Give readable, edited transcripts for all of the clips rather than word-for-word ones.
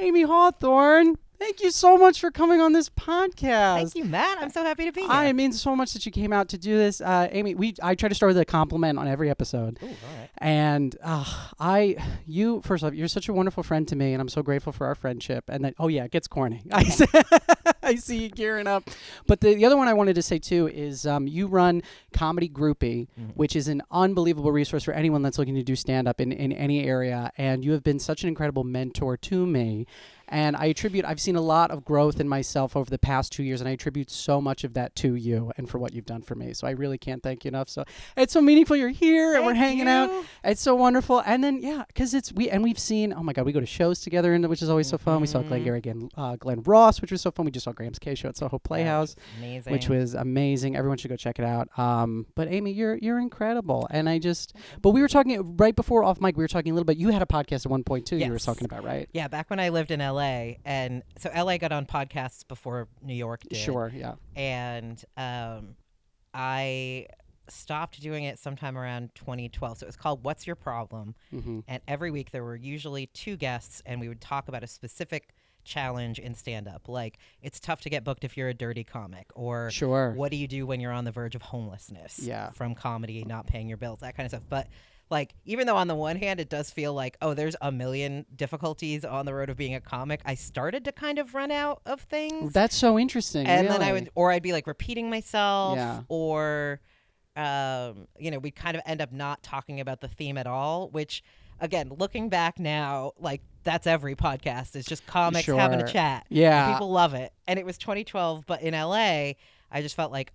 Amy Hawthorne, thank you so much for coming on this podcast. Thank you, Matt. I'm so happy to be here. It means so much that you came out to do this. Amy, I try to start with a compliment on every episode. Ooh, all right. And you, first off, you're such a wonderful friend to me, and I'm so grateful for our friendship. And then, it gets corny. I see you gearing up. But the other one I wanted to say, too, is you run Comedy Groupie, which is an unbelievable resource for anyone that's looking to do stand-up in any area. And you have been such an incredible mentor to me. And I've seen a lot of growth in myself over the past 2 years, and I attribute so much of that to you and for what you've done for me. So I really can't thank you enough. So it's so meaningful you're here and we're hanging out. It's so wonderful. And then, because we've seen, oh my God, we go to shows together, which is always so fun. We saw Glenn Ross, which was so fun. We just saw Graham's K Show at Soho Playhouse, which was amazing. Everyone should go check it out. But Amy, you're incredible. And but we were talking right before off mic, we were talking a little bit. You had a podcast at one point too. Yes. You were talking about, right? Yeah, back when I lived in LA. And so LA got on podcasts before New York did. Sure, yeah. And I stopped doing it sometime around 2012. So it was called What's Your Problem? Mm-hmm. And every week there were usually two guests, and we would talk about a specific challenge in stand-up. Like, it's tough to get booked if you're a dirty comic. Or what do you do when you're on the verge of homelessness from comedy, not paying your bills, that kind of stuff. But like, even though on the one hand it does feel like, there's a million difficulties on the road of being a comic, I started to kind of run out of things. That's so interesting. And really? then I'd be like repeating myself, or we kind of end up not talking about the theme at all, which, again, looking back now, like, that's every podcast. It's just comics having a chat. Yeah. And people love it. And it was 2012, but in LA, I just felt like,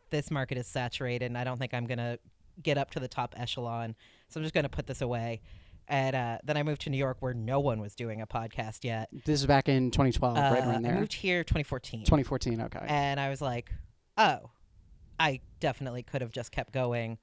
this market is saturated, and I don't think I'm going to get up to the top echelon, so I'm just going to put this away. And then I moved to New York, where no one was doing a podcast yet. This is back in 2012, right around there. I moved here 2014. 2014, okay. And I was like, I definitely could have just kept going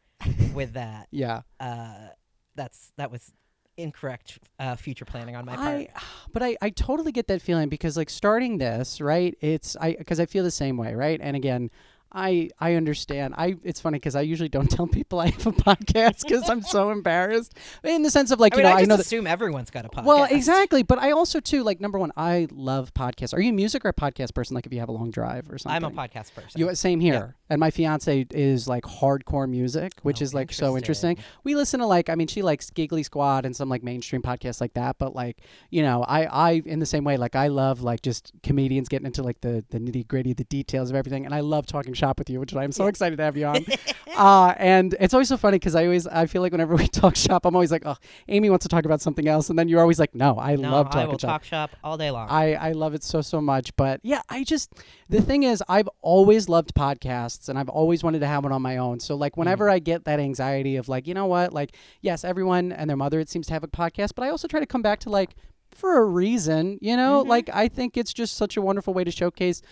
with that. Yeah. That was incorrect future planning on my part. But I totally get that feeling, because like starting this, right, because I feel the same way, right? And again, I understand. It's funny because I usually don't tell people I have a podcast because I'm so embarrassed. In the sense of like, I know assume everyone's got a podcast. Well, exactly. But I also too, like, number one, I love podcasts. Are you a music or a podcast person? Like if you have a long drive or something? I'm a podcast person. Same here. Yeah. And my fiance is like hardcore music, which is like so interesting. We listen to she likes Giggly Squad and some like mainstream podcasts like that. But like, I in the same way, like I love like just comedians getting into like the nitty gritty, the details of everything. And I love talking shop with you, which I'm so excited to have you on. And it's always so funny because I feel like whenever we talk shop, I'm always like, Amy wants to talk about something else, and then you're always like, no, I love talking shop. I will talk shop all day long. I love it so much. But yeah, the thing is, I've always loved podcasts, and I've always wanted to have one on my own. So like whenever I get that anxiety of like, you know what, like, yes, everyone and their mother, it seems to have a podcast, but I also try to come back to like, for a reason, like I think it's just such a wonderful way to showcase,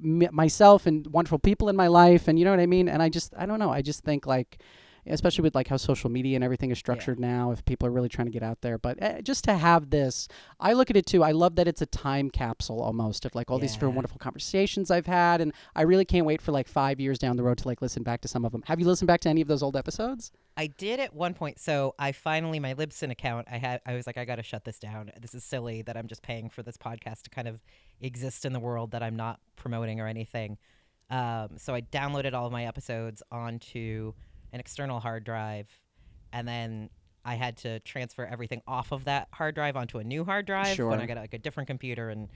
myself and wonderful people in my life, and you know what I mean? And I don't know. I just think like, especially with like how social media and everything is structured now, if people are really trying to get out there. But just to have this, I look at it too. I love that it's a time capsule almost of like all these wonderful conversations I've had. And I really can't wait for like 5 years down the road to like listen back to some of them. Have you listened back to any of those old episodes? I did at one point. So I finally, my Libsyn account, I was like, I got to shut this down. This is silly that I'm just paying for this podcast to kind of exist in the world that I'm not promoting or anything. So I downloaded all of my episodes onto an external hard drive, and then I had to transfer everything off of that hard drive onto a new hard drive when I got like a different computer, and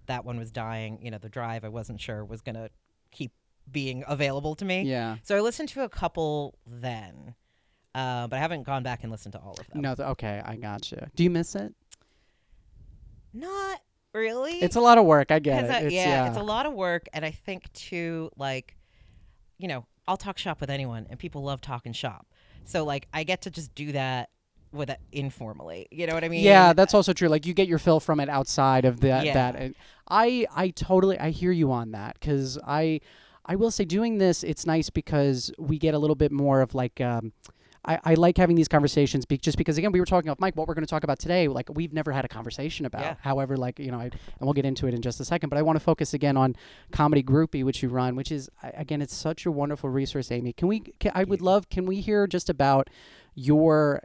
that one was dying. The drive I wasn't sure was going to keep being available to me. Yeah. So I listened to a couple then, but I haven't gone back and listened to all of them. No, okay, I gotcha. Do you miss it? Not really. It's a lot of work, I get it. It's a lot of work, and I think too, like, I'll talk shop with anyone, and people love talking shop. So, like, I get to just do that with it informally. You know what I mean? Yeah, that's also true. Like, you get your fill from it outside of that. And I totally, I hear you on that, because I will say doing this, it's nice because we get a little bit more of like, I like having these conversations just because, again, we were talking off mic, what we're going to talk about today, like we've never had a conversation about. Yeah. However, like, and we'll get into it in just a second, but I want to focus again on Comedy Groupie, which you run, which is, again, it's such a wonderful resource, Amy. Can we hear just about your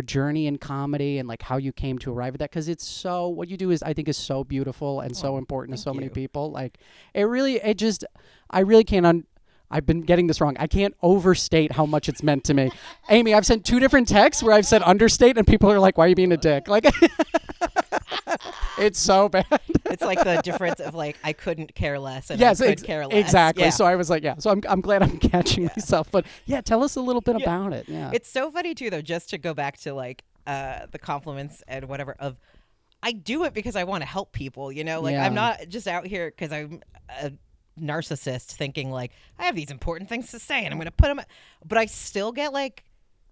journey in comedy and like how you came to arrive at that, because it's so, what you do is, I think, is so beautiful and so important to so many people. Like I really can't I've been getting this wrong. I can't overstate how much it's meant to me. Amy, I've sent 2 different texts where I've said understate and people are like, why are you being a dick? Like it's so bad. It's like the difference of like, I couldn't care less and yes, I could care less. Exactly. Yeah. So I was like, so I'm glad I'm catching myself. But yeah, tell us a little bit about it. Yeah. It's so funny too, though, just to go back to like the compliments and whatever of, I do it because I want to help people, like I'm not just out here because I'm a narcissist thinking like I have these important things to say and I'm going to put them, but I still get like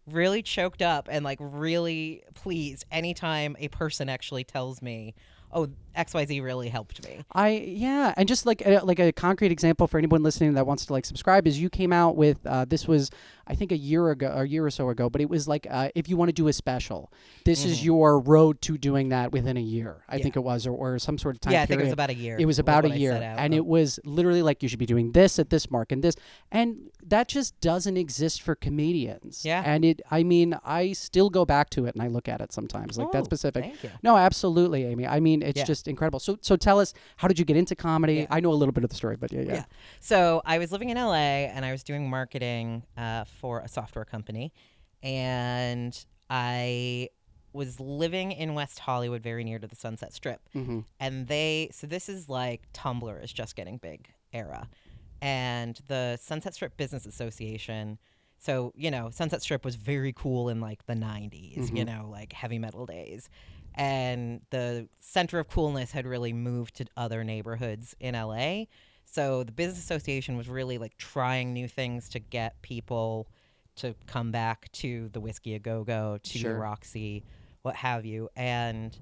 really choked up and like really pleased anytime a person actually tells me, oh, XYZ really helped me. And just like a concrete example for anyone listening that wants to like subscribe is you came out with this was I think a year or so ago, but it was like if you want to do a special, this is your road to doing that within a year. I think it was or some sort of time period. I think it was about a year. It was about a year, and it was literally like you should be doing this at this mark and this, and that just doesn't exist for comedians. Yeah, and I still go back to it and I look at it sometimes like that specific. Thank you. No, absolutely, Amy. I mean, it's just incredible. So tell us, how did you get into comedy? Yeah. I know a little bit of the story, but yeah. So I was living in LA and I was doing marketing for a software company, and I was living in West Hollywood, very near to the Sunset Strip. Mm-hmm. And this is like Tumblr is just getting big era, and the Sunset Strip Business Association. So Sunset Strip was very cool in like the 90s, like heavy metal days. And the center of coolness had really moved to other neighborhoods in LA. So the Business Association was really like trying new things to get people to come back to the Whiskey A Go-Go, to the Roxy, what have you. And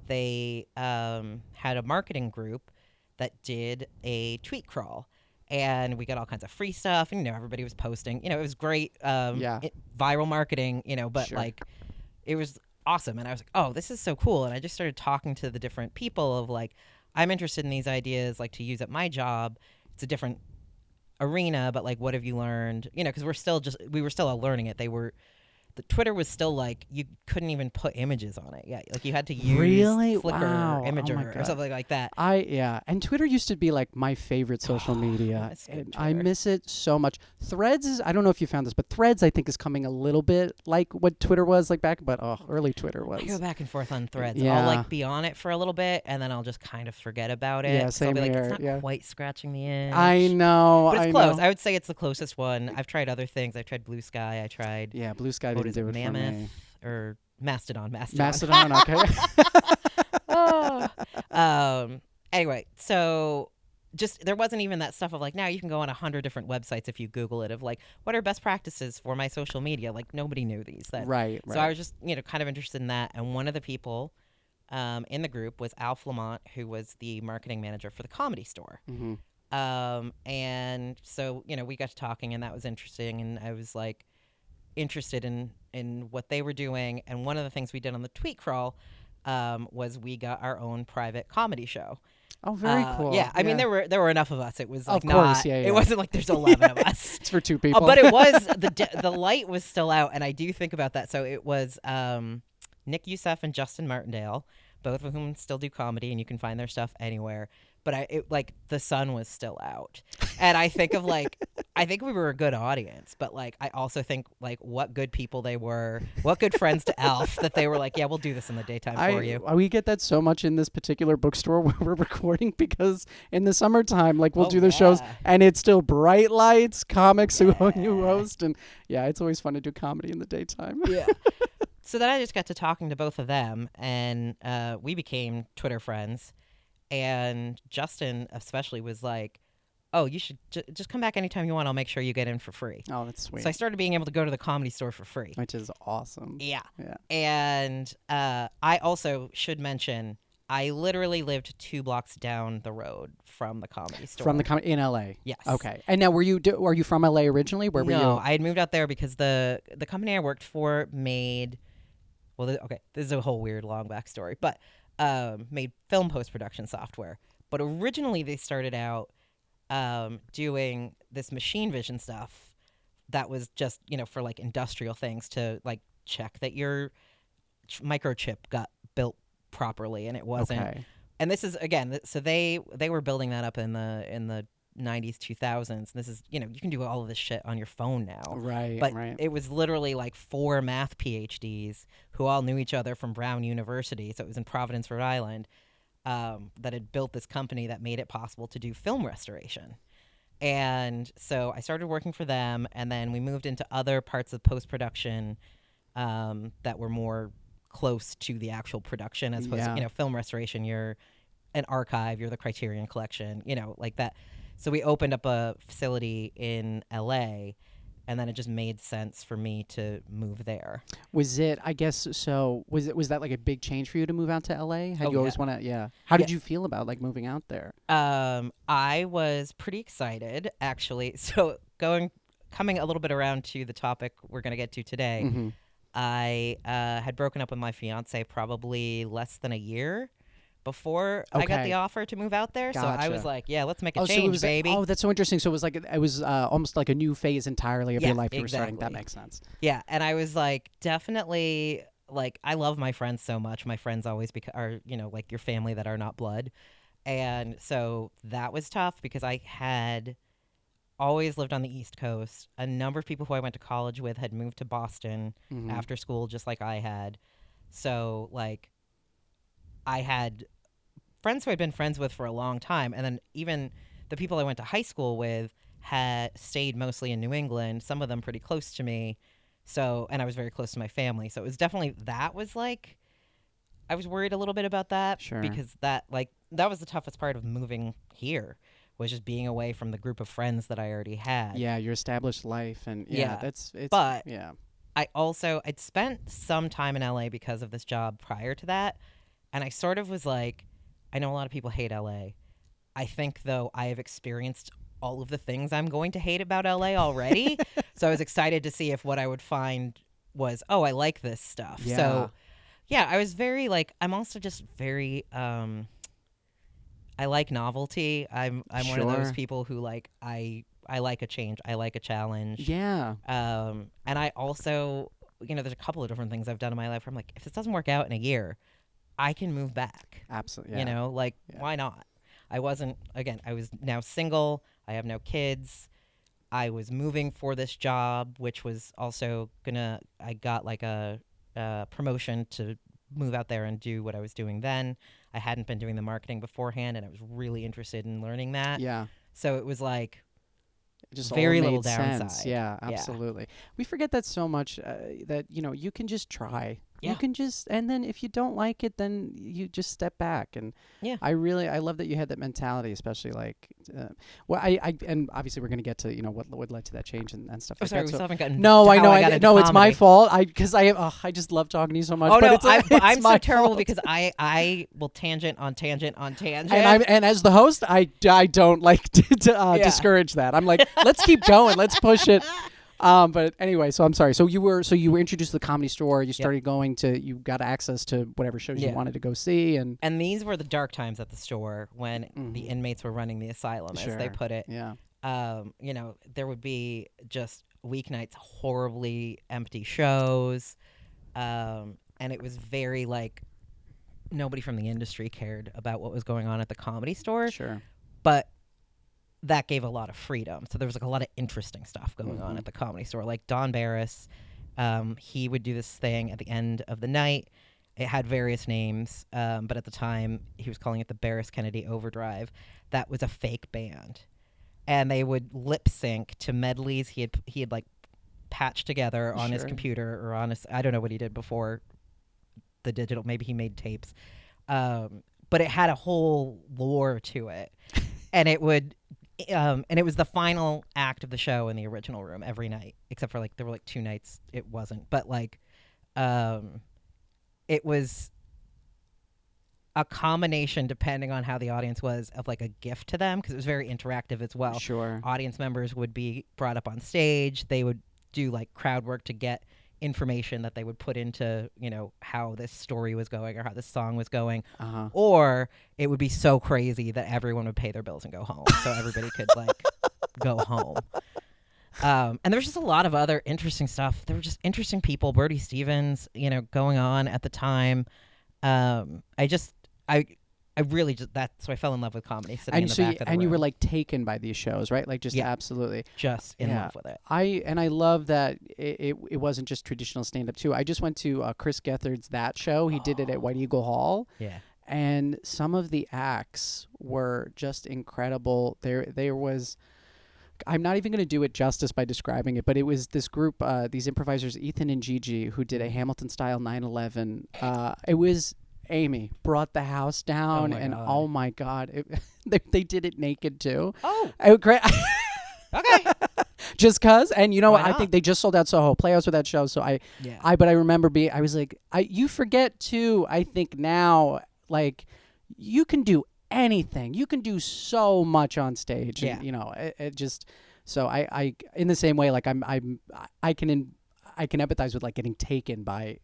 they had a marketing group that did a tweet crawl. And we got all kinds of free stuff. And, everybody was posting. It was great viral marketing, but like it was awesome. And I was like, oh, this is so cool. And I just started talking to the different people of like, I'm interested in these ideas, like to use at my job. It's a different arena, but like, what have you learned? Because we were still learning it. The Twitter was still like, you couldn't even put images on it. Yeah, like you had to use Flickr Imager or something like that. And Twitter used to be like my favorite social media. I miss it so much. Threads is, I don't know if you found this, but Threads I think is coming a little bit like what Twitter was like back, but early Twitter was. I go back and forth on Threads. Yeah. I'll like be on it for a little bit and then I'll just kind of forget about it. Yeah, same I'll be like, here. it's not quite scratching the itch. I know. But it's close. I would say it's the closest one. I've tried other things. I tried Blue Sky. Blue Sky didn't do it Mammoth for me. Or Mastodon. Mastodon, okay. Anyway, so just there wasn't even that stuff of like, now you can go on 100 different websites if you Google it of like, what are best practices for my social media? Like nobody knew these then. Right. So I was just, kind of interested in that. And one of the people in the group was Al Flamont, who was the marketing manager for the Comedy Store. Mm-hmm. And so, we got to talking and that was interesting. And I was like interested in what they were doing. And one of the things we did on the tweet crawl was we got our own private comedy show. Oh, very cool. Yeah, I mean there were enough of us. It was like of course, it wasn't like there's 11 of us. It's for 2 people. But it was the light was still out, and I do think about that. So it was Nick Youssef and Justin Martindale, both of whom still do comedy, and you can find their stuff anywhere. But the sun was still out, and I think of I think we were a good audience, but I also think what good people they were, what good friends to Alf that they were like, yeah, we'll do this in the daytime for you. We get that so much in this particular bookstore where we're recording because in the summertime, we'll do the shows and it's still bright lights, comics who host, and it's always fun to do comedy in the daytime. Yeah. So then I just got to talking to both of them, and we became Twitter friends. And Justin especially was like, oh, you should just come back anytime you want. I'll make sure you get in for free. Oh, that's sweet. So I started being able to go to the Comedy Store for free. Which is awesome. Yeah. And I also should mention, I literally lived 2 blocks down the road from the Comedy Store. In LA? Yes. Okay. And now were you from LA originally? Where were you? No, I had moved out there because the company I worked for made, this is a whole weird long backstory, but made film post-production software. But originally they started out doing this machine vision stuff that was just, for like industrial things to like check that your microchip got built properly, and it wasn't. Okay. And this is again, so they were building that up in the 90s, 2000s. And this is, you can do all of this shit on your phone now. Right. But right. it was literally like 4 math PhDs who all knew each other from Brown University. So it was in Providence, Rhode Island, that had built this company that made it possible to do film restoration. And so I started working for them, and then we moved into other parts of post-production that were more close to the actual production, as opposed to, film restoration, you're an archive, you're the Criterion Collection, like that. So we opened up a facility in LA, and then it just made sense for me to move there. Was it, I guess, so was that like a big change for you to move out to LA? Had you always want to, How did you feel about like moving out there? I was pretty excited, actually. So coming a little bit around to the topic we're going to get to today, Mm-hmm. I had broken up with my fiance probably less than a year before I got the offer to move out there. Gotcha. So I was like, yeah, let's make a so change, was, baby. Oh, that's so interesting. So it was almost like a new phase entirely of your life you were starting. That exactly. makes sense. Yeah, and I was like, definitely, like, I love my friends so much. My friends always are, like your family that are not blood. And so that was tough because I had always lived on the East Coast. A number of people who I went to college with had moved to Boston after school, just like I had. So, like, I had friends who I'd been friends with for a long time. And then even the people I went to high school with had stayed mostly in New England, some of them pretty close to me. So, and I was very close to my family. So it was definitely, that was like, I was worried a little bit about that. Sure. Because that was the toughest part of moving here, was just being away from the group of friends that I already had. Yeah, your established life, and But yeah. I'd spent some time in LA because of this job prior to that, and I sort of was like, I know a lot of people hate LA. I think, though, I have experienced all of the things I'm going to hate about LA already. So I was excited to see if what I would find was, oh, I like this stuff. Yeah. So yeah, I was very like, I'm also just very I like novelty. I'm one of those people who like I like a change. I like a challenge. Yeah. And I also, there's a couple of different things I've done in my life where I'm like, if this doesn't work out in a year, I can move back. Absolutely. Yeah. Why not? I was now single. I have no kids. I was moving for this job, which was also I got like a promotion to move out there and do what I was doing then. I hadn't been doing the marketing beforehand, and I was really interested in learning that. Yeah. So it was like, just very all little made downside. Sense. Yeah, absolutely. We forget that so much, that you can just try. Yeah. You can just, and then if you don't like it, then you just step back. And yeah, I love that you had that mentality, especially like, and obviously we're gonna get to what led to that change and stuff. Oh, like sorry, that. we still haven't gotten. No, I know. No, it's my fault. Because I just love talking to you so much. Oh no, I'm so terrible because I will tangent on tangent on tangent. And as the host, I don't like to discourage that. I'm like, let's keep going, let's push it. But anyway, so I'm sorry. So you were introduced to the Comedy Store. You started you got access to whatever shows you wanted to go see, and these were the dark times at the store when the inmates were running the asylum, as they put it. Yeah. There would be just weeknights, horribly empty shows, and it was very like nobody from the industry cared about what was going on at the Comedy Store. Sure. But that gave a lot of freedom. So there was like a lot of interesting stuff going on at the Comedy Store. Like Don Barris, he would do this thing at the end of the night. It had various names, but at the time he was calling it the Barris Kennedy Overdrive. That was a fake band, and they would lip sync to medleys he had like patched together on his computer or on his, I don't know what he did before the digital. Maybe he made tapes, but it had a whole lore to it, and it would. And it was the final act of the show in the original room every night, except for like there were like 2 nights it wasn't. But like, it was a combination, depending on how the audience was, of like a gift to them, because it was very interactive as well. Sure. Audience members would be brought up on stage. They would do like crowd work to get information that they would put into, how this story was going or how this song was going. Or it would be so crazy that everyone would pay their bills and go home. So everybody could like go home. And there was just a lot of other interesting stuff. There were just interesting people, Bertie Stevens, going on at the time. I really just so I fell in love with comedy sitting in the back of the room. And you were like taken by these shows, right? Like just absolutely just in love with it. I love that it wasn't just traditional stand up too. I just went to Chris Gethard's That Show. He did it at White Eagle Hall. Yeah. And some of the acts were just incredible. There was, I'm not even going to do it justice by describing it, but it was this group, these improvisers, Ethan and Gigi, who did a Hamilton style 9/11. It was Amy brought the house down, oh my god, they did it naked too. Oh, great. Okay. Just cause, and I not? think they just sold out Soho Playhouse with that show. So but I remember I was like, you forget too. I think now, like, you can do anything. You can do so much on stage. Yeah. And, it just. So I in the same way, like I can empathize with like getting taken by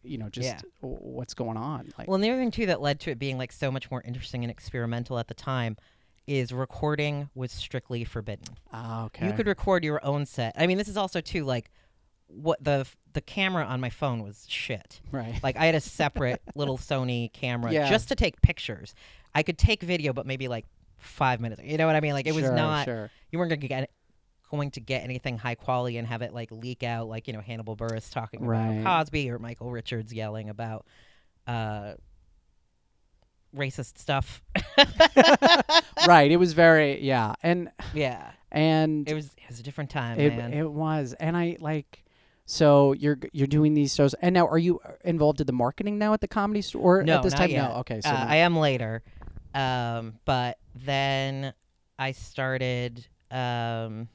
what's going on. Like, well, and the other thing too that led to it being like so much more interesting and experimental at the time is recording was strictly forbidden. Oh, okay. You could record your own set. I mean, this is also too like what the camera on my phone was shit. Right. Like I had a separate little Sony camera just to take pictures. I could take video, but maybe like 5 minutes. You know what I mean? Like it was not. Sure. You weren't going to get anything high quality and have it like leak out like Hannibal Buress talking about Cosby or Michael Richards yelling about racist stuff. Right. It was very and it was a different time, man. It was, and I like. So you're doing these shows, and now are you involved in the marketing now at the Comedy Store no, at this not time? Yet. No, okay. So I am later, but then I started. I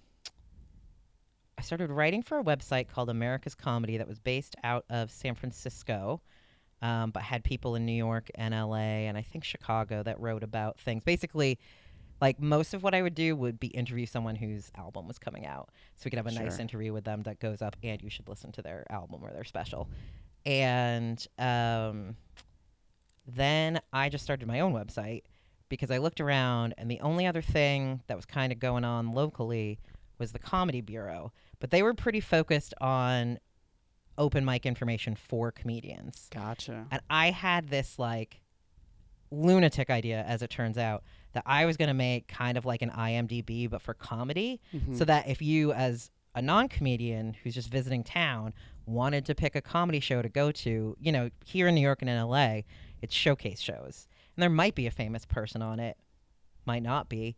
started writing for a website called America's Comedy that was based out of San Francisco, but had people in New York and LA and I think Chicago that wrote about things. Basically, like most of what I would do would be interview someone whose album was coming out. So we could have a nice interview with them that goes up and you should listen to their album or their special. And then I just started my own website because I looked around and the only other thing that was kind of going on locally was the Comedy Bureau. But they were pretty focused on open mic information for comedians. Gotcha. And I had this like lunatic idea, as it turns out, that I was going to make kind of like an IMDb, but for comedy, so that if you, as a non-comedian who's just visiting town, wanted to pick a comedy show to go to, here in New York and in LA, it's showcase shows. And there might be a famous person on it, might not be.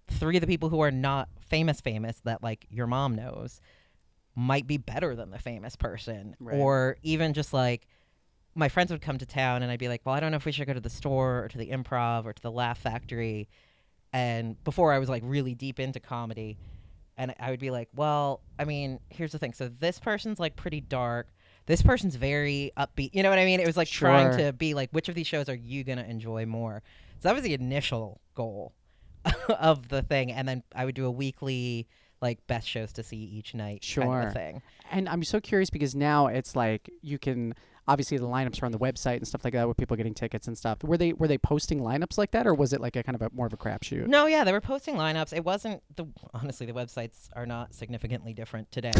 3 of the people who are not famous that like your mom knows might be better than the famous person. Right. Or even just like my friends would come to town and I'd be like, well, I don't know if we should go to the store or to the Improv or to the Laugh Factory. And before I was like really deep into comedy, and I would be like, well, I mean, here's the thing. So this person's like pretty dark. This person's very upbeat. You know what I mean? It was like trying to be like, which of these shows are you going to enjoy more? So that was the initial goal of the thing. And then I would do a weekly like best shows to see each night kind of thing. And I'm so curious because now it's like you can obviously the lineups are on the website and stuff like that with people getting tickets and stuff. Were they posting lineups like that, or was it like a kind of more of a crapshoot? No, yeah, they were posting lineups. It wasn't honestly the websites are not significantly different today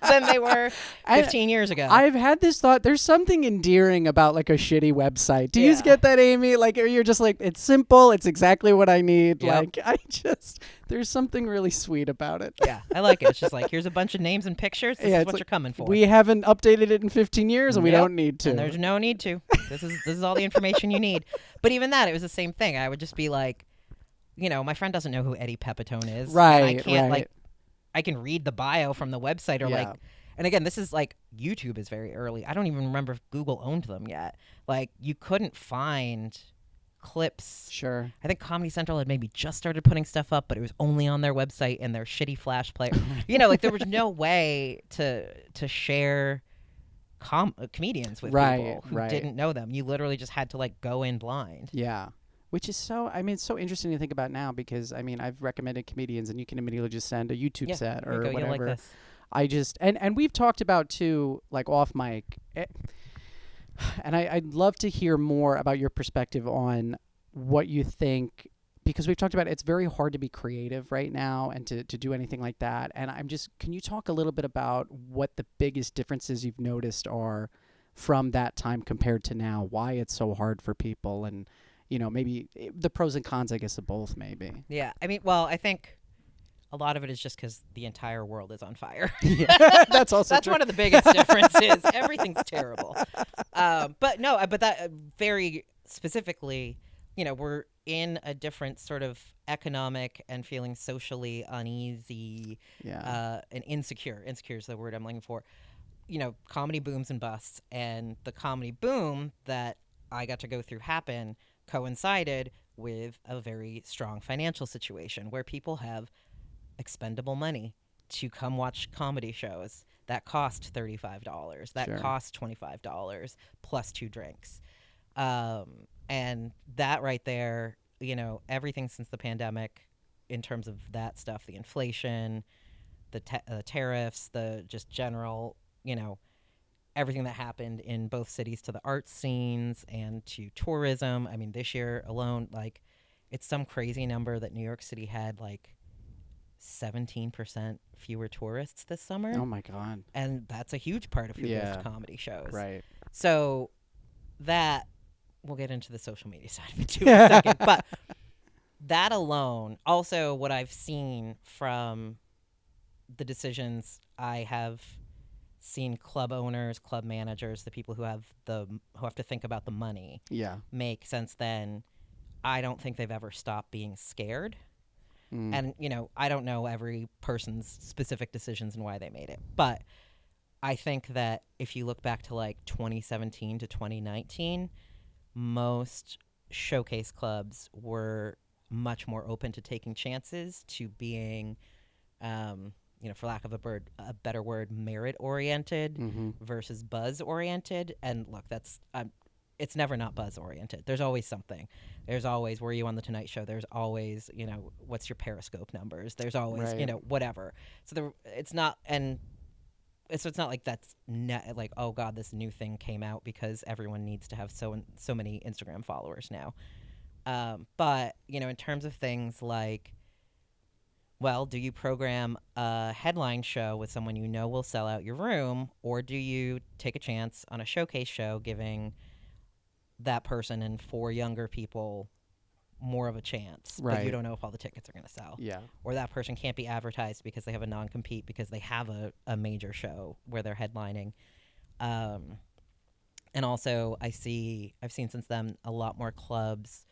than they were 15 years ago. I've had this thought. There's something endearing about like a shitty website. Do you get that, Amy? Like, or you're just like, it's simple. It's exactly what I need. Yep. Like, there's something really sweet about it. Yeah, I like it. It's just like, here's a bunch of names and pictures. This is what you're coming for. We haven't updated it in 15 years, and we don't need to. And there's no need to. This is all the information you need. But even that, it was the same thing. I would just be like, my friend doesn't know who Eddie Pepitone is. Right. And I can't I can read the bio from the website or like, and again, this is like YouTube is very early. I don't even remember if Google owned them yet. Like you couldn't find clips. Sure. I think Comedy Central had maybe just started putting stuff up, but it was only on their website and their shitty Flash player. Like there was no way to share comedians with people who didn't know them. You literally just had to like go in blind. Yeah. Which is it's so interesting to think about now because, I've recommended comedians and you can immediately just send a YouTube set or whatever. Like this. I just, and we've talked about too, like off mic, and I'd love to hear more about your perspective on what you think because we've talked about it's very hard to be creative right now and to do anything like that. And can you talk a little bit about what the biggest differences you've noticed are from that time compared to now, why it's so hard for people, and, maybe the pros and cons, I guess, of both, maybe. Yeah. I mean, well, I think a lot of it is just because the entire world is on fire. Yeah, that's also That's true. one of the biggest differences. Everything's terrible. But no, but that very specifically, we're in a different sort of economic and feeling socially uneasy and insecure. Insecure is the word I'm looking for. Comedy booms and busts. And the comedy boom that I got to go through happen coincided with a very strong financial situation where people have expendable money to come watch comedy shows that cost $35, that cost $25 plus 2 drinks. And that right there, everything since the pandemic in terms of that stuff, the inflation, the tariffs, the just general, everything that happened in both cities to the arts scenes and to tourism. I mean, this year alone, like, it's some crazy number that New York City had, like, 17% fewer tourists this summer. Oh my God. And that's a huge part of who goes to comedy shows. Right. So that, we'll get into the social media side of it too in a second. But that alone, also what I've seen from the decisions I have seen club owners, club managers, the people who have to think about the money make since then, I don't think they've ever stopped being scared. And, I don't know every person's specific decisions and why they made it. But I think that if you look back to like 2017 to 2019, most showcase clubs were much more open to taking chances, to being, for lack of a better word, merit-oriented versus buzz-oriented. And look, that's it's never not buzz-oriented. There's always something. There's always, were you on the Tonight Show? There's always, what's your Periscope numbers? There's always, whatever. So it's not, and it's not like that's like, oh God, this new thing came out because everyone needs to have so many Instagram followers now. But, in terms of things like, well, do you program a headline show with someone will sell out your room, or do you take a chance on a showcase show giving that person and 4 younger people more of a chance, but you don't know if all the tickets are going to sell. Yeah. Or that person can't be advertised because they have a non-compete because they have a major show where they're headlining. And also I've seen since then a lot more clubs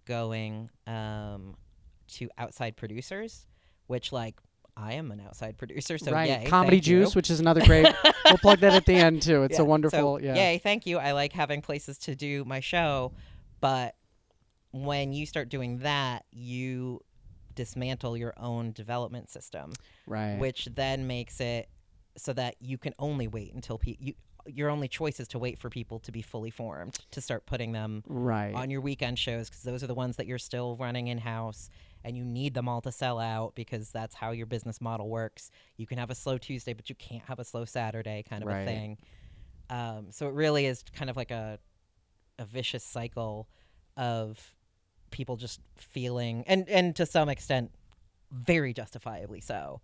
going to outside producers, which, like, I am an outside producer, so yay, Comedy Juice, which is another great. We'll plug that at the end too. It's a wonderful. So, yay, thank you. I like having places to do my show, but when you start doing that, you dismantle your own development system, right? Which then makes it so that you can only wait until your only choice is to wait for people to be fully formed to start putting them on your weekend shows, because those are the ones that you're still running in-house, and you need them all to sell out because that's how your business model works. You can have a slow Tuesday, but you can't have a slow Saturday, kind of a thing. So it really is kind of like a vicious cycle of people just feeling, and to some extent very justifiably so,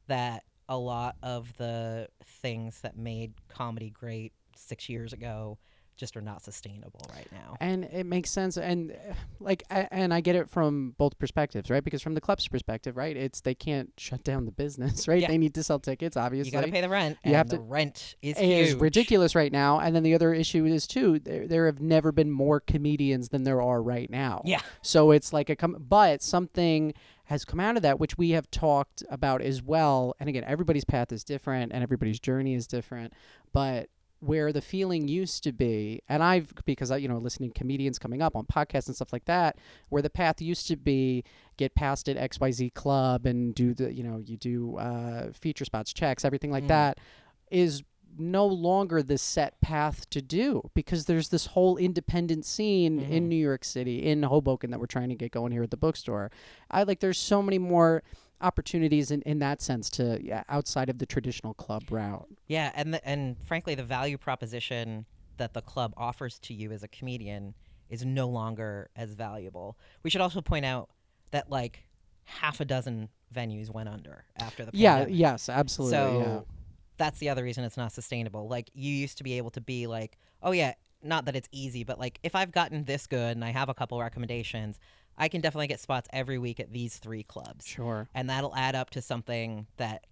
that a lot of the things that made comedy great 6 years ago just are not sustainable right now. And it makes sense, and and I get it from both perspectives, right? Because from the club's perspective, right, it's they can't shut down the business, right? They need to sell tickets, obviously. You got to pay the rent. The rent is huge. Is ridiculous right now. And then the other issue is too, there have never been more comedians than there are right now. Yeah. So it's like but something has come out of that, which we have talked about as well. And again, everybody's path is different and everybody's journey is different, but where the feeling used to be, and because listening to comedians coming up on podcasts and stuff like that, where the path used to be, get past at XYZ Club and do you do feature spots, checks, everything like that, is no longer the set path to do, because there's this whole independent scene in New York City, in Hoboken, that we're trying to get going here at the bookstore. There's so many more opportunities in that sense to outside of the traditional club route. Yeah, and frankly, the value proposition that the club offers to you as a comedian is no longer as valuable. We should also point out that like half a dozen venues went under after the Yeah. pandemic. Yes. Absolutely. So yeah. that's the other reason it's not sustainable. Like you used to be able to be like, oh yeah, not that it's easy, but like if I've gotten this good and I have a couple recommendations, I can definitely get spots every week at these 3 clubs. Sure. And that'll add up to something that,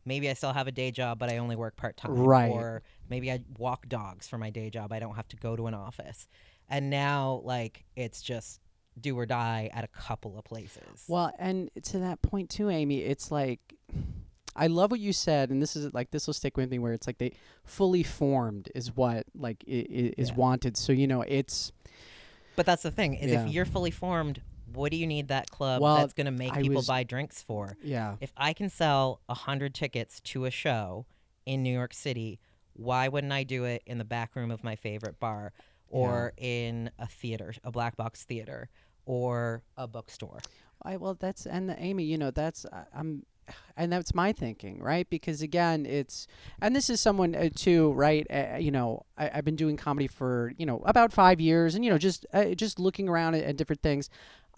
maybe I still have a day job, but I only work part-time. Right. Or maybe I walk dogs for my day job. I don't have to go to an office. And now, like, it's just do or die at a couple of places. Well, and to that point too, Amy, it's like, I love what you said, and this is like, this will stick with me, where it's like they fully formed is what like is wanted. So it's. But that's the thing is if you're fully formed, what do you need that club that's going to make people buy drinks for? Yeah. If I can sell 100 tickets to a show in New York City, why wouldn't I do it in the back room of my favorite bar, or in a theater, a black box theater, or a bookstore? Amy, that's and that's my thinking, right? Because again, and this is someone too, right? I've been doing comedy for about 5 years, and just looking around at different things.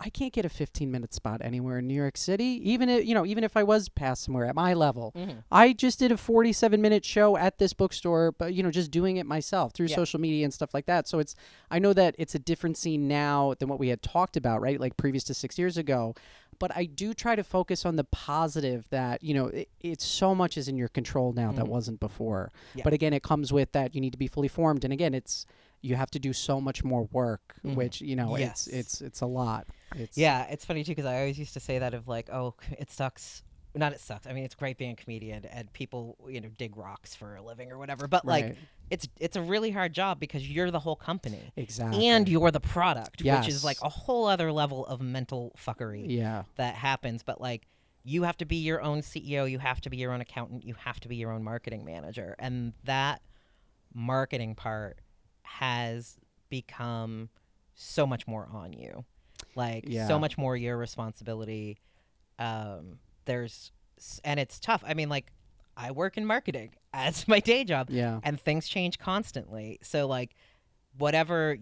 I can't get a 15-minute spot anywhere in New York City, even if I was past somewhere at my level. Mm-hmm. I just did a 47-minute show at this bookstore, but just doing it myself through social media and stuff like that. So I know that it's a different scene now than what we had talked about, right? Like previous to 6 years ago. But I do try to focus on the positive that, it's so much is in your control now that wasn't before. Yeah. But again, it comes with that you need to be fully formed. And again, you have to do so much more work, which, it's a lot. It's funny too, because I always used to say that of like, oh, it sucks. Not it sucks. I mean, it's great being a comedian and people, dig rocks for a living or whatever. But like, it's a really hard job because you're the whole company. Exactly. And you're the product, Yes. which is like a whole other level of mental fuckery that happens. But like, you have to be your own CEO. You have to be your own accountant. You have to be your own marketing manager. And that marketing part has become so much more on you. Like, so much more your responsibility. And it's tough. I mean, like, I work in marketing as my day job, and things change constantly. So, like, whatever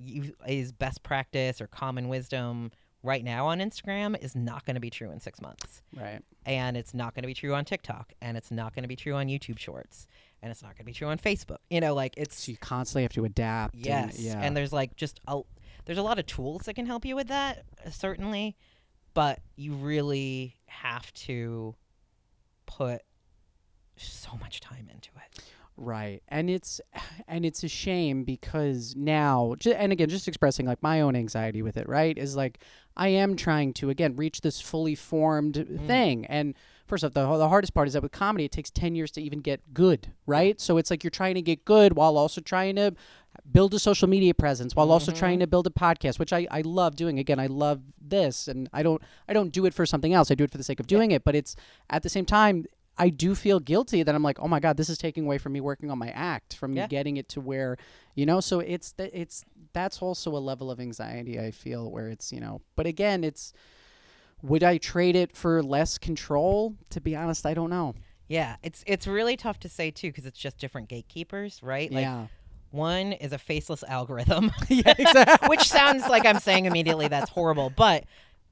is best practice or common wisdom right now on Instagram is not going to be true in 6 months. Right. And it's not going to be true on TikTok, and it's not going to be true on YouTube Shorts, and it's not going to be true on Facebook. So you constantly have to adapt. Yes. And there's like there's a lot of tools that can help you with that, certainly, but you really have to put so much time into it. Right. And it's a shame because now, and again, just expressing like my own anxiety with it, right, is like I am trying to, again, reach this fully formed thing. And first off, the hardest part is that with comedy, it takes 10 years to even get good, right? So it's like you're trying to get good while also trying to build a social media presence, while also trying to build a podcast, which I love doing. Again, I love this, and I don't do it for something else. I do it for the sake of doing it. But it's at the same time, I do feel guilty that I'm like, oh my God, this is taking away from me working on my act, from me getting it to where, so that's also a level of anxiety I feel where it's, but again, would I trade it for less control? To be honest, I don't know. Yeah, it's really tough to say too, because it's just different gatekeepers, right? Like, one is a faceless algorithm, exactly. Which sounds like I'm saying immediately that's horrible, but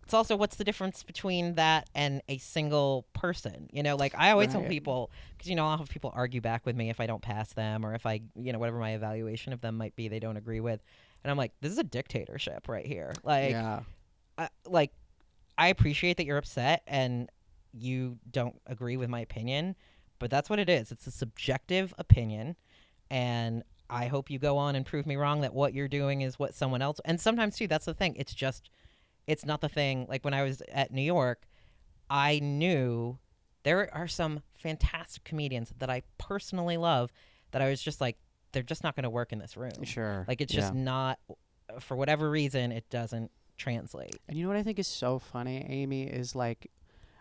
it's also, what's the difference between that and a single person? Like I always tell people, because I'll have people argue back with me if I don't pass them, or if I, whatever my evaluation of them might be, they don't agree with, and I'm like, this is a dictatorship right here. Like, I appreciate that you're upset and you don't agree with my opinion, but that's what it is. It's a subjective opinion, and I hope you go on and prove me wrong that what you're doing is what someone else. And sometimes too, that's the thing. It's not the thing. Like when I was at New York, I knew there are some fantastic comedians that I personally love that I was just like, they're just not going to work in this room. Sure. Like it's just not, for whatever reason, it doesn't translate. And you know what I think is so funny, Amy, is like,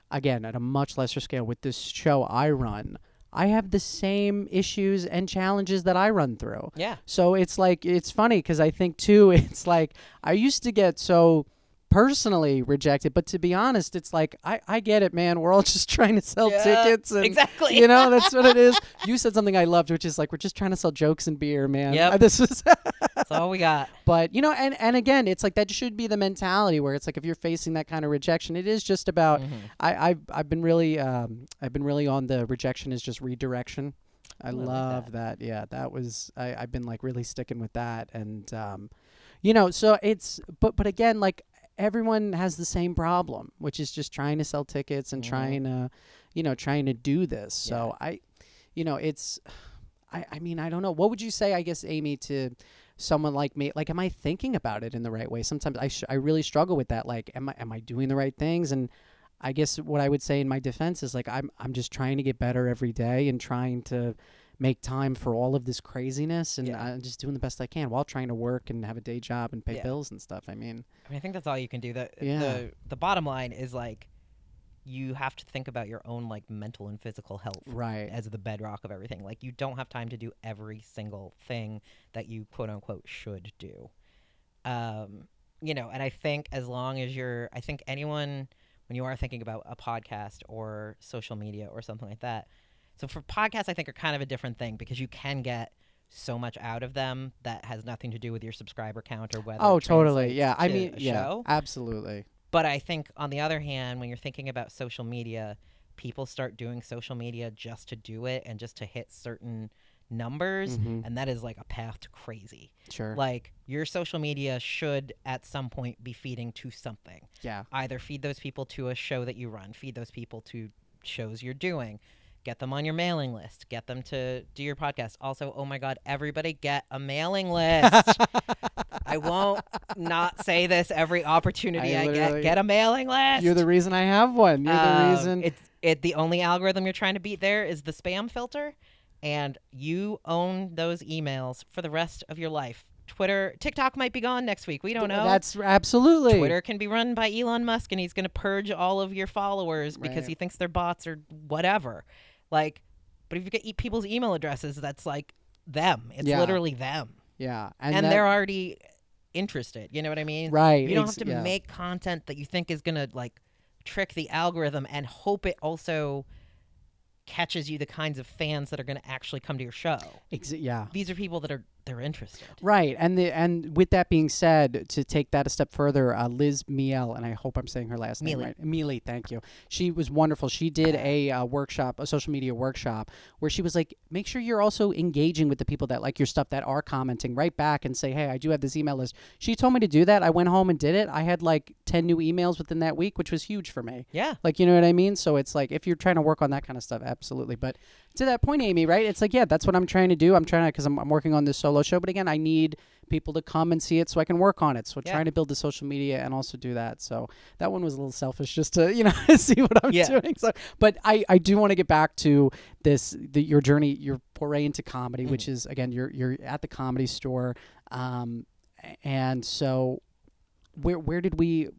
again, at a much lesser scale with this show I run, I have the same issues and challenges that I run through. Yeah. So it's like, it's funny because I think too, it's like I used to get so personally reject it, but to be honest, it's like I get it, man. We're all just trying to sell tickets, and exactly. you know, that's what it is. You said something I loved, which is like we're just trying to sell jokes and beer, man. Yep. This is That's all we got. But you know, and again, it's like that should be the mentality where it's like if you're facing that kind of rejection, it is just about. I've been really on the rejection is just redirection. I love that. Yeah, that was I've been like really sticking with that, and you know, so it's but again, like everyone has the same problem, which is just trying to sell tickets and trying to do this. So you know, it's I mean, I don't know. What would you say, I guess, Amy, to someone like me? Like, am I thinking about it in the right way? Sometimes I really struggle with that. Like, am I doing the right things? And I guess what I would say in my defense is like I'm just trying to get better every day and trying to make time for all of this craziness, and I'm just doing the best I can while trying to work and have a day job and pay bills and stuff. I mean, I think that's all you can do. The bottom line is like you have to think about your own like mental and physical health as the bedrock of everything. Like you don't have time to do every single thing that you quote unquote should do. You know, and I think as long as I think anyone, when you are thinking about a podcast or social media or something like that. So for podcasts, I think are kind of a different thing because you can get so much out of them that has nothing to do with your subscriber count or whether. Oh, totally. Yeah. I mean, show. Absolutely. But I think on the other hand, when you're thinking about social media, people start doing social media just to do it and just to hit certain numbers, and that is like a path to crazy. Sure. Like your social media should at some point be feeding to something. Yeah. Either feed those people to a show that you run, feed those people to shows you're doing, get them on your mailing list, get them to do your podcast. Also, oh my God, everybody get a mailing list. I won't not say this every opportunity I get. Get a mailing list. You're the reason I have one. You're the reason. The only algorithm you're trying to beat there is the spam filter, and you own those emails for the rest of your life. TikTok might be gone next week. We don't know. That's absolutely. Twitter can be run by Elon Musk, and he's going to purge all of your followers because he thinks they're bots or whatever. Like, but if you get people's email addresses, that's like them. It's literally them. Yeah. And they're already interested. You know what I mean? Right. You don't have to make content that you think is going to like trick the algorithm and hope it also catches you the kinds of fans that are going to actually come to your show. Yeah. These are people that they're interested. Right. And with that being said, to take that a step further, Liz Miele, and I hope I'm saying her last name right. Miele, thank you. She was wonderful. She did a workshop, a social media workshop, where she was like, make sure you're also engaging with the people that like your stuff, that are commenting right back and say, hey, I do have this email list. She told me to do that. I went home and did it. I had like 10 new emails within that week, which was huge for me. Yeah. Like, you know what I mean? So it's like, if you're trying to work on that kind of stuff, absolutely. But to that point, Amy, right? It's like, yeah, that's what I'm trying to do. I'm trying to, because I'm working on this solo show. But again, I need people to come and see it so I can work on it. So trying to build the social media and also do that. So that one was a little selfish just to, you know, see what I'm doing. So, but I do want to get back to your journey, your foray into comedy, which is, again, you're at the Comedy Store. And so where did we...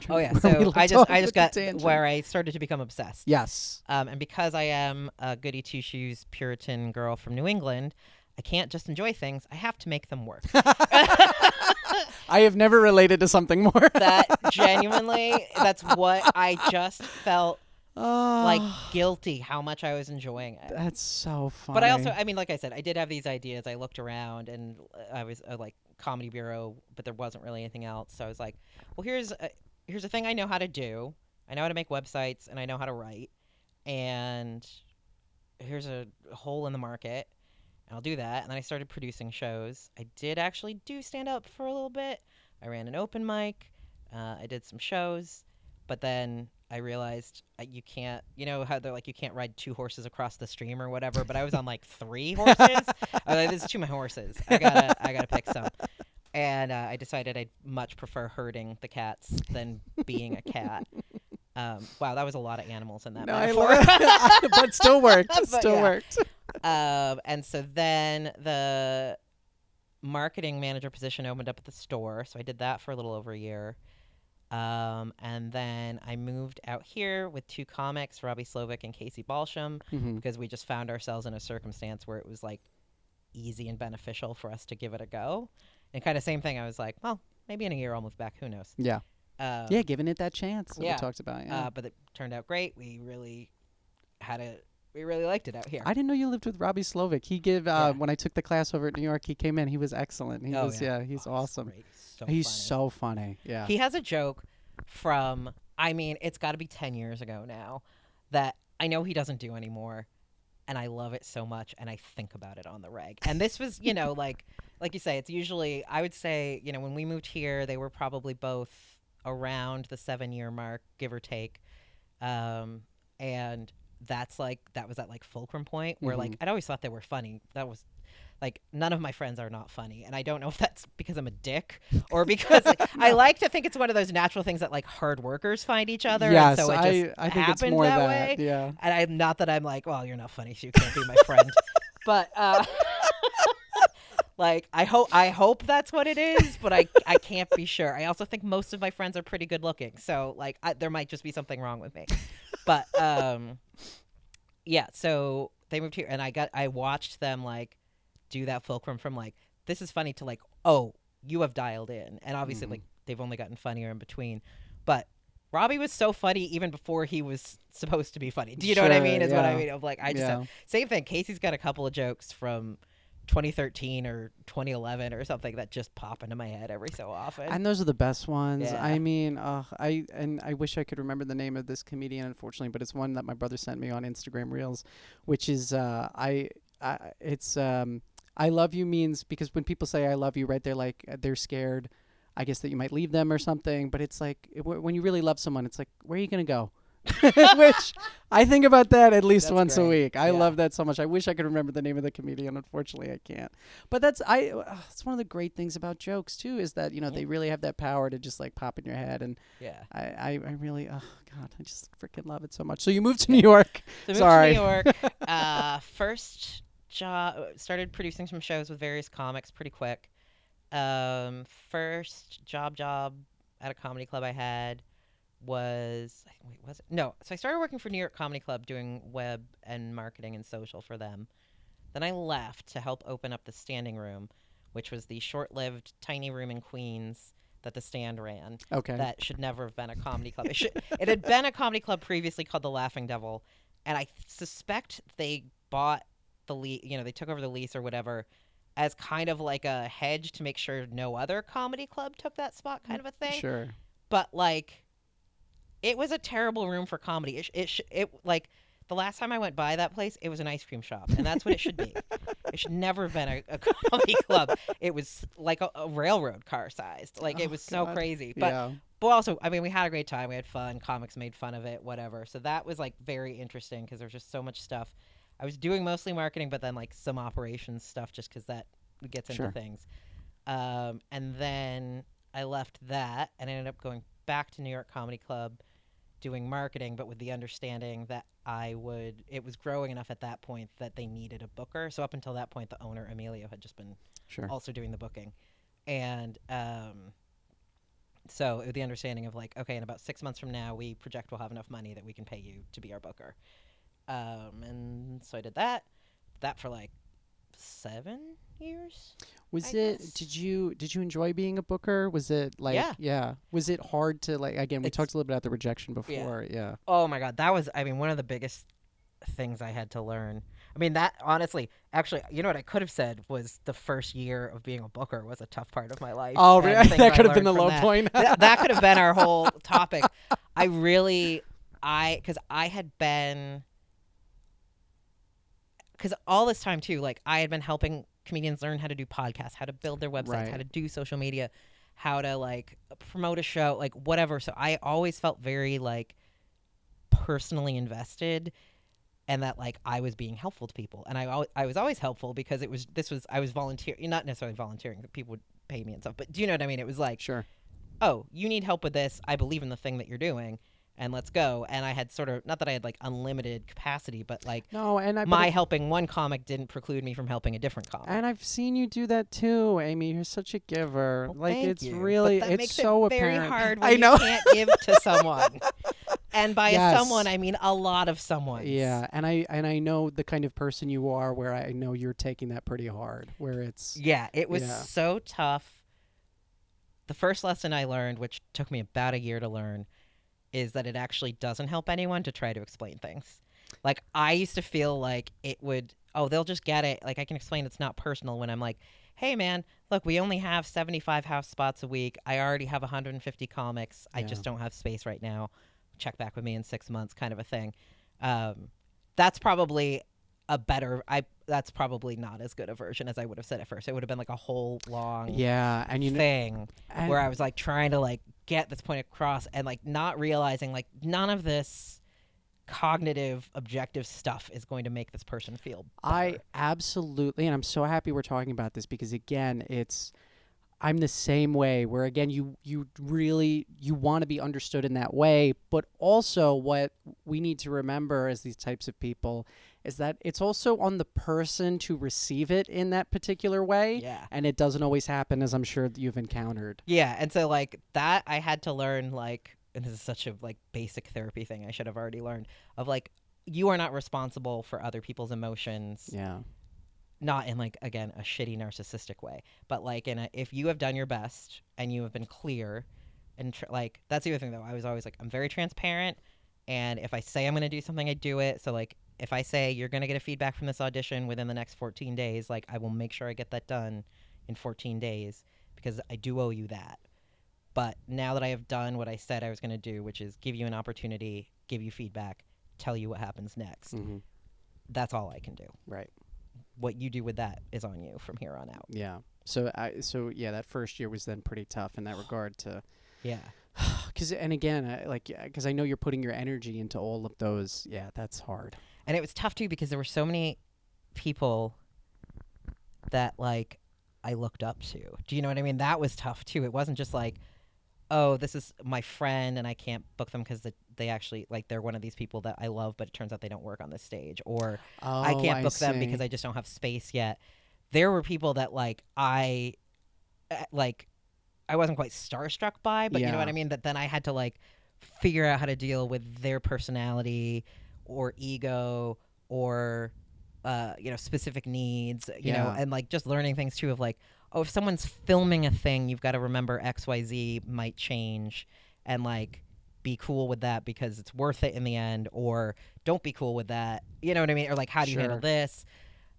Oh yeah, so I just got where I started to become obsessed. Yes. And because I am a goody two shoes Puritan girl from New England, I can't just enjoy things. I have to make them work. I have never related to something more. That genuinely, that's what I just felt like guilty how much I was enjoying it. That's so funny. But I also, I mean, like I said, I did have these ideas. I looked around and I was like Comedy Bureau, but there wasn't really anything else. So I was like, well, here's a thing I know how to do. I know how to make websites and I know how to write. And here's a hole in the market. And I'll do that. And then I started producing shows. I did actually do stand up for a little bit. I ran an open mic. I did some shows. But then I realized you can't, you know how they're like, you can't ride 2 horses across the stream or whatever. But I was on like 3 horses. I was like, this is too many horses. I gotta pick some. And I decided I'd much prefer herding the cats than being a cat. Wow, that was a lot of animals in that metaphor. But still worked. Worked. And so then the marketing manager position opened up at the store. So I did that for a little over a year. And then I moved out here with 2 comics, Robbie Slovic and Casey Balsham, because we just found ourselves in a circumstance where it was like easy and beneficial for us to give it a go. And kind of same thing. I was like, well, maybe in a year I'll move back. Who knows? Yeah. Yeah, giving it that chance that yeah. we talked about. Yeah. But it turned out great. We really liked it out here. I didn't know you lived with Robbie Slovic. He gave Yeah. when I took the class over at New York. He came in. He was excellent. He was he's awesome. Great. He's so funny. Yeah. He has a joke from, I mean, it's got to be 10 years ago now that I know he doesn't do anymore, and I love it so much, and I think about it on the reg. And this was, you know, like you say, it's usually, I would say, you know, when we moved here, they were probably both around the 7-year mark, give or take. And that was at like fulcrum point where like I'd always thought they were funny. That was like, none of my friends are not funny, and I don't know if that's because I'm a dick or because like, I like to think it's one of those natural things that like hard workers find each other. Yes, and so it just I think it's happened more that that. way. Yeah. And I'm not that I'm like, well, you're not funny, so you can't be my friend. But like I hope that's what it is, but I can't be sure. I also think most of my friends are pretty good looking, so like there might just be something wrong with me. But yeah, so they moved here, and I watched them like do that fulcrum from like, this is funny to like, oh, you have dialed in. And obviously like they've only gotten funnier in between. But Robbie was so funny even before he was supposed to be funny. Do you know what I mean? Is what I mean. Of like, I just have, same thing. Casey's got a couple of jokes from 2013 or 2011 or something that just pop into my head every so often. And those are the best ones. Yeah. I mean, I wish I could remember the name of this comedian, unfortunately, but it's one that my brother sent me on Instagram Reels, which is I love you means, because when people say I love you, right, they're like, they're scared, I guess, that you might leave them or something. But it's like, when you really love someone, it's like, where are you going to go? Which I think about that at least once a week. I love that so much. I wish I could remember the name of the comedian. Unfortunately, I can't. But it's one of the great things about jokes too, is that, you know, they really have that power to just like pop in your head. And I really, oh God, I just freaking love it so much. So you moved to New York. So moved to New York. First job, started producing some shows with various comics pretty quick. First job at a comedy club I had was it? No. So I started working for New York Comedy Club doing web and marketing and social for them. Then I left to help open up the Standing Room, which was the short-lived tiny room in Queens that the Stand ran. Okay. That should never have been a comedy club. It had been a comedy club previously called the Laughing Devil, and I suspect they bought the they took over the lease or whatever as kind of like a hedge to make sure no other comedy club took that spot, kind of a thing. Sure. But like, it was a terrible room for comedy. It like, the last time I went by that place, it was an ice cream shop, and that's what it should be. It should never have been a comedy club. It was like a railroad car sized. Like, it was so crazy. But also, I mean, we had a great time. We had fun. Comics made fun of it, whatever. So that was like very interesting because there's just so much stuff. I was doing mostly marketing, but then like some operations stuff just because that gets into things. And then I left that and ended up going back to New York Comedy Club doing marketing, but with the understanding that it was growing enough at that point that they needed a booker. So up until that point, the owner, Emilio, had just been also doing the booking. And so the understanding of like, okay, in about 6 months from now, we project we'll have enough money that we can pay you to be our booker. And so I did that for like 7 years. Did you enjoy being a booker? Was it like, was it hard to like, again, we talked a little bit about the rejection before. Yeah. Oh my God. That was, I mean, one of the biggest things I had to learn. I mean, that honestly, actually, you know what I could have said was the first year of being a booker was a tough part of my life. Oh, really? That could have been the low point. That could have been our whole topic. Because all this time too, like I had been helping comedians learn how to do podcasts, how to build their websites, how to do social media, how to like promote a show, like whatever. So I always felt very like personally invested, and that like I was being helpful to people, and I was always helpful because I was volunteering, not necessarily volunteering, but people would pay me and stuff. But do you know what I mean? It was like, oh, you need help with this. I believe in the thing that you're doing. And let's go. And I had sort of, not that I had like unlimited capacity, but like my helping one comic didn't preclude me from helping a different comic. And I've seen you do that too, Amy. You're such a giver. Well, like it's really, but that it's makes so it very apparent. hard when you can't give to someone. And by someone, I mean a lot of someone. Yeah, and I know the kind of person you are, where I know you're taking that pretty hard. Where it's it was so tough. the first lesson I learned, which took me about a year to learn, is that it actually doesn't help anyone to try to explain things. Like, I used to feel like it would, they'll just get it. Like, I can explain it's not personal when I'm like, hey, man, look, we only have 75 house spots a week. I already have 150 comics. I just don't have space right now. Check back with me in 6 months, kind of a thing. That's probably that's probably not as good a version as I would have said at first. It would have been like a whole long thing where I was like trying to like get this point across and like not realizing like none of this cognitive objective stuff is going to make this person feel better. I absolutely, and I'm so happy we're talking about this because again, I'm the same way where again you really want to be understood in that way, but also what we need to remember as these types of people is that it's also on the person to receive it in that particular way. Yeah. And it doesn't always happen, as I'm sure you've encountered. Yeah, and so like that I had to learn, like, and this is such a like basic therapy thing I should have already learned, of like, you are not responsible for other people's emotions. Yeah. Not in like, again, a shitty narcissistic way, but like if you have done your best and you have been clear and like, that's the other thing though. I was always like, I'm very transparent, and if I say I'm going to do something, I do it. So like, if I say you're going to get a feedback from this audition within the next 14 days, like I will make sure I get that done in 14 days because I do owe you that. But now that I have done what I said I was going to do, which is give you an opportunity, give you feedback, tell you what happens next, that's all I can do. Right. What you do with that is on you from here on out. Yeah. So that first year was then pretty tough in that regard to. Yeah. Because I know you're putting your energy into all of those. Yeah, that's hard. And it was tough too because there were so many people that like I looked up to. Do you know what I mean? That was tough too. It wasn't just like, oh, this is my friend and I can't book them because they actually like they're one of these people that I love, but it turns out they don't work on this stage, or I can't book them because I just don't have space yet. There were people that like I wasn't quite starstruck by, but you know what I mean? That then I had to like figure out how to deal with their personality or ego or specific needs, you know, and like just learning things too of like, oh, if someone's filming a thing, you've got to remember XYZ might change and like be cool with that because it's worth it in the end, or don't be cool with that. You know what I mean? Or like, how do you handle this?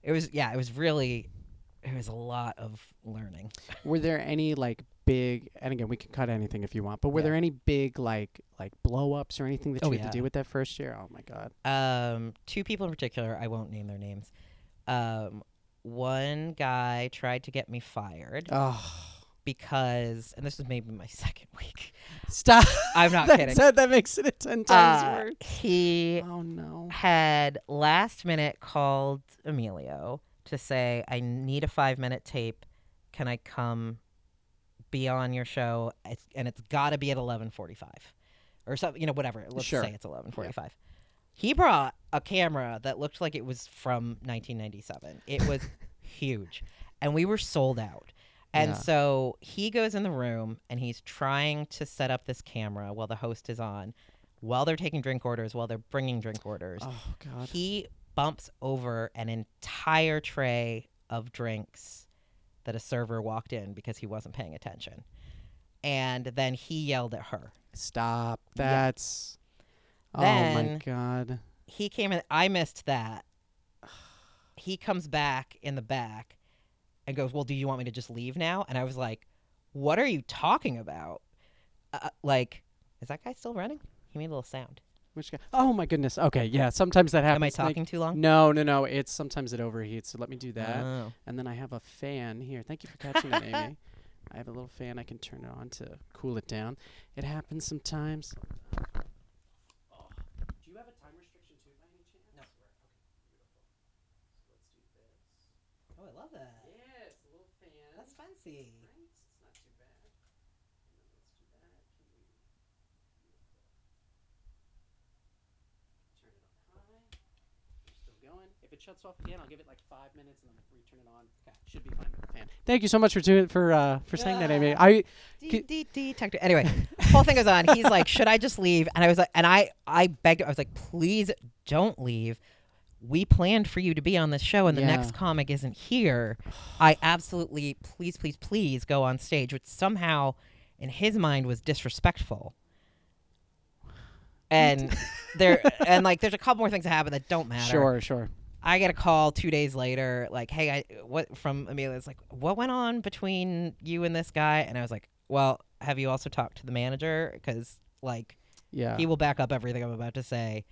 It was a lot of learning. Were there any like big, and again, we can cut anything if you want, but were there any big like blow ups or anything that you had to do with that first year? Oh my God. Two people in particular, I won't name their names. One guy tried to get me fired. Because, and this was maybe my second week. Stop. I'm not kidding. That makes it 10 times worse. He had last minute called Emilio to say, I need a 5-minute tape. Can I come be on your show? And it's got to be at 11:45 or something, whatever. Let's say it's 11:45. Yeah. He brought a camera that looked like it was from 1997. It was huge. And we were sold out. And so he goes in the room and he's trying to set up this camera while the host is on, while they're taking drink orders, while they're bringing drink orders. Oh, God. He bumps over an entire tray of drinks that a server walked in because he wasn't paying attention. And then he yelled at her. Stop. That's... Then oh, my God. He came in. I missed that. He comes back in the back and goes, well, do you want me to just leave now? And I was like, what are you talking about? Is that guy still running? He made a little sound. Which guy? Oh, my goodness. Okay, yeah. Sometimes that happens. Am I talking too long? No. It's sometimes it overheats. So let me do that. Oh. And then I have a fan here. Thank you for catching that, Amy. I have a little fan. I can turn it on to cool it down. It happens sometimes. Do you have a time restriction too, by any chance? No. Okay, beautiful. So let's do this. Oh, I love that. Yeah, it's a little fan. That's fancy. Right? It's not too bad. And then let's do that. Turn it on high. We're still going. If it shuts off again, I'll give it like 5 minutes and then return it on. Okay. Should be fine with the fan. Thank you so much for saying that, Amy. Anyway, whole thing goes on. He's like, should I just leave? And I was like, and I begged him. I was like, please don't leave. We planned for you to be on this show and the next comic isn't here. I absolutely, please go on stage, which somehow in his mind was disrespectful. And there's a couple more things that happen that don't matter. Sure. I get a call 2 days later, like, hey, from Amelia. It's like, what went on between you and this guy? And I was like, well, have you also talked to the manager? Because like, Yeah. he will back up everything I'm about to say.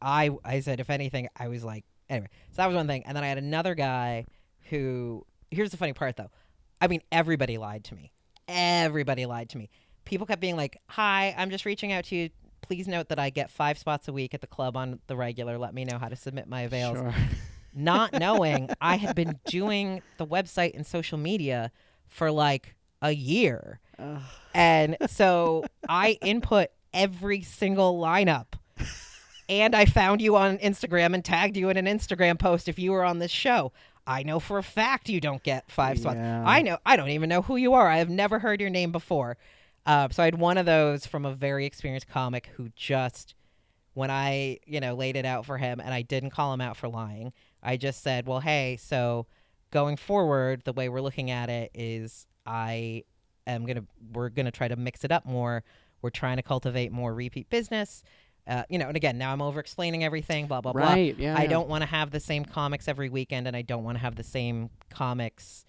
I said, if anything, I was like, anyway. So that was one thing. And then I had another guy who, here's the funny part though. I mean, everybody lied to me. People kept being like, hi, I'm just reaching out to you. Please note that I get 5 spots a week at the club on the regular. Let me know how to submit my avails. Sure. Not knowing I had been doing the website and social media for like a year. And so I input every single lineup. And I found you on Instagram and tagged you in an Instagram post if you were on this show. I know for a fact you don't get 5 spots. Yeah. I don't even know who you are. I have never heard your name before. So I had one of those from a very experienced comic who just, when I, laid it out for him and I didn't call him out for lying, I just said, well, hey, so going forward, the way we're looking at it is we're going to try to mix it up more. We're trying to cultivate more repeat business. And again, now I'm over explaining everything, blah, blah, blah. Right, yeah. I don't want to have the same comics every weekend, and I don't want to have the same comics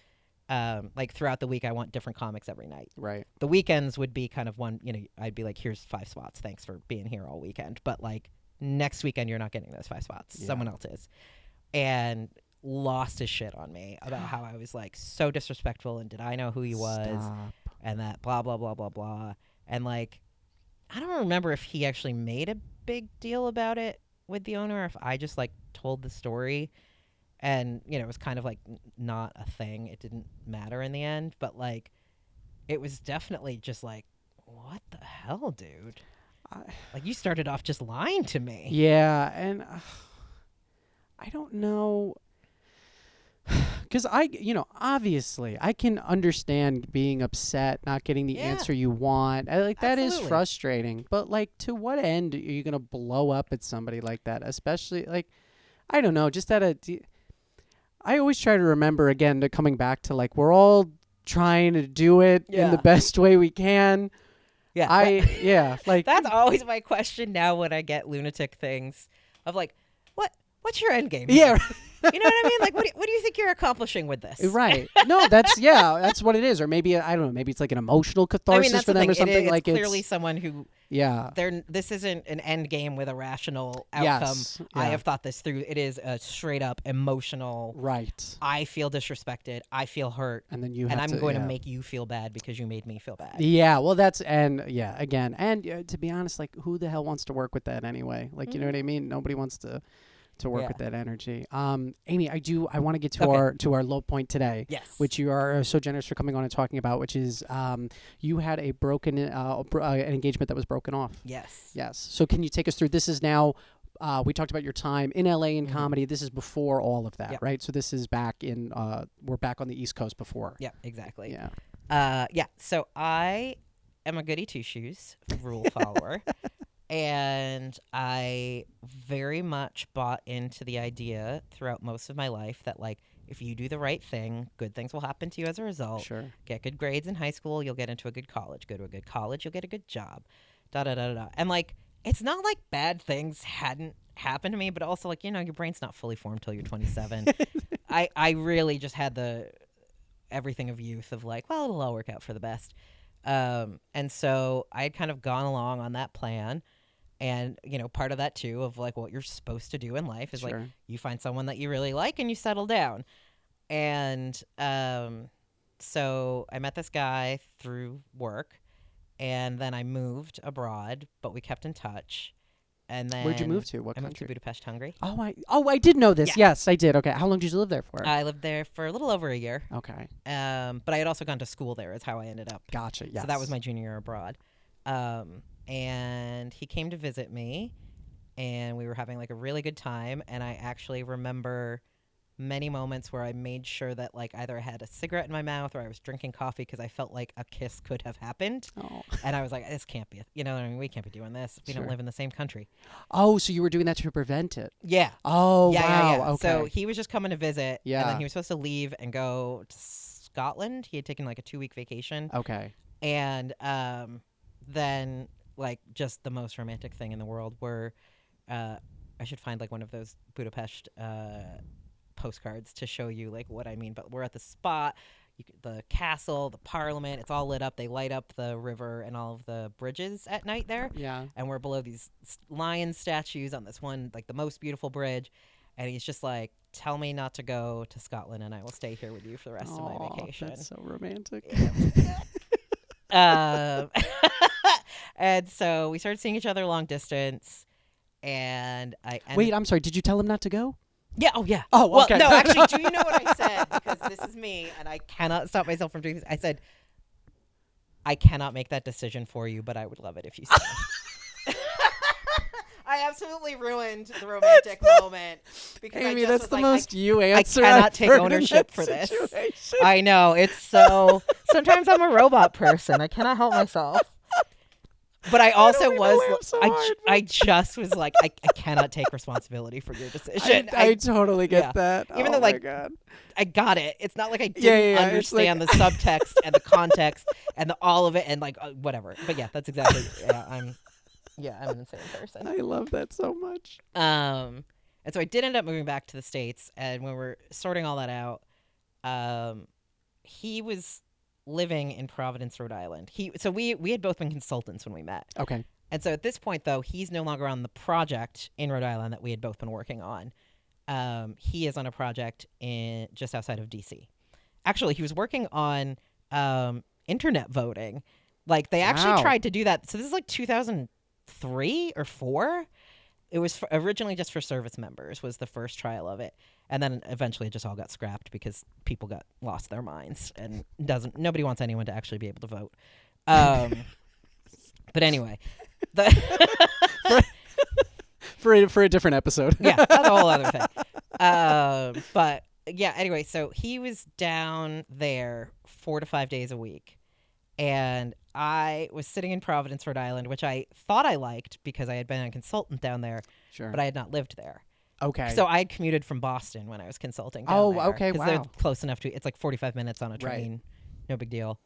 like throughout the week. I want different comics every night. Right. The weekends would be kind of one, I'd be like, here's 5 spots. Thanks for being here all weekend. But like next weekend, you're not getting those 5 spots. Yeah. Someone else is. And lost his shit on me about how I was like so disrespectful and did I know who he was? Stop. And that blah, blah, blah, blah, blah. And like, I don't remember if he actually made a big deal about it with the owner, or if I just like told the story and, it was kind of like not a thing. It didn't matter in the end, but like, it was definitely just like, what the hell, dude? Like you started off just lying to me. Yeah, and I don't know. Because obviously I can understand being upset, not getting the answer you want. That is Absolutely. frustrating. But like, to what end are you going to blow up at somebody like that? Especially like, I don't know, just I always try to remember again to coming back to like, we're all trying to do it in the best way we can. Yeah. Like that's always my question now when I get lunatic things of like, what's your end game? Yeah. You know what I mean? Like, what do you think you're accomplishing with this? Right. No, that's what it is. Or maybe, I don't know, maybe it's like an emotional catharsis that's for the them thing. or something. It's like clearly someone who, yeah. this isn't an end game with a rational outcome. Yes. I Yeah. have thought this through. It is a straight up emotional. Right. I feel disrespected. I feel hurt. And then you and have I'm going to yeah. make you feel bad because you made me feel bad. Yeah, well, again. And to be honest, like, who the hell wants to work with that anyway? Like, you know what I mean? Nobody wants to work with that energy. Amy, I want to get to our low point today. Yes. Which you are so generous for coming on and talking about, which is you had a broken an engagement that was broken off. Yes. Yes. So can you take us through? This is now. We talked about your time in LA in comedy. This is before all of that, right? So this is back in. We're back on the East Coast before. Yeah. Exactly. Yeah. So I am a goody two shoes rule follower. And I very much bought into the idea throughout most of my life that, like, if you do the right thing, good things will happen to you as a result. Sure. Get good grades in high school, you'll get into a good college. Go to a good college, you'll get a good job. Da-da-da-da-da. And, like, it's not like bad things hadn't happened to me, but also, like, your brain's not fully formed till you're 27. I really just had the everything of youth of, like, well, it'll all work out for the best. And so I had kind of gone along on that plan. And, part of that, too, of, like, what you're supposed to do in life is, like, you find someone that you really like and you settle down. And so I met this guy through work, and then I moved abroad, but we kept in touch. And then Where'd you move to? What I moved to country? Budapest, Hungary. Oh, I did know this. Yeah. Yes, I did. Okay. How long did you live there for? I lived there for a little over a year. Okay. But I had also gone to school there is how I ended up. Gotcha. Yes. So that was my junior year abroad. And he came to visit me, and we were having like a really good time. And I actually remember many moments where I made sure that, like, either I had a cigarette in my mouth or I was drinking coffee because I felt like a kiss could have happened. Oh. And I was like, this can't be, we can't be doing this. We don't live in the same country. Oh, so you were doing that to prevent it? Yeah. Oh, yeah, wow. Yeah. Okay. So he was just coming to visit. Yeah. And then he was supposed to leave and go to Scotland. He had taken like a 2-week vacation. Okay. And then like just the most romantic thing in the world were I should find like one of those Budapest postcards to show you like what I mean. But we're at the spot, the castle, the parliament, it's all lit up. They light up the river and all of the bridges at night there. Yeah. And we're below these lion statues on this one, like the most beautiful bridge. And he's just like, tell me not to go to Scotland and I will stay here with you for the rest of my vacation. That's so romantic. And so we started seeing each other long distance. And Wait, I'm sorry. Did you tell him not to go? Yeah. Oh, yeah. Oh, okay. Well, no, actually, do you know what I said? Because this is me, and I cannot stop myself from doing this. I said, I cannot make that decision for you, but I would love it if you stay. I absolutely ruined the romantic moment. Because Amy, I just that's was the like, most you answer. I cannot I've take heard in ownership that for this. situation. I know. It's so... Sometimes I'm a robot person. I cannot help myself. But I also I just was like, I cannot take responsibility for your decision. I totally get that. Even though, like, I got it. It's not like I didn't understand the subtext and the context and all of it and like whatever. But yeah, that's exactly. I'm an insane person. I love that so much. And so I did end up moving back to the States, and when we're sorting all that out, he was living in Providence, Rhode Island. We had both been consultants when we met. Okay. And so at this point, though, he's no longer on the project in Rhode Island that we had both been working on. He is on a project just outside of D.C. Actually, he was working on internet voting. Like, they actually tried to do that. So this is like 2003 or 4. It was originally just for service members was the first trial of it. And then eventually it just all got scrapped because people lost their minds and nobody wants anyone to actually be able to vote. But anyway, for a different episode. Yeah, that's a whole other thing. But yeah, anyway, so he was down there 4 to 5 days a week. And I was sitting in Providence, Rhode Island, which I thought I liked because I had been a consultant down there, but I had not lived there. Okay. So I had commuted from Boston when I was consulting down there. Okay, wow. They're close enough to, it's like 45 minutes on a train. Right. No big deal.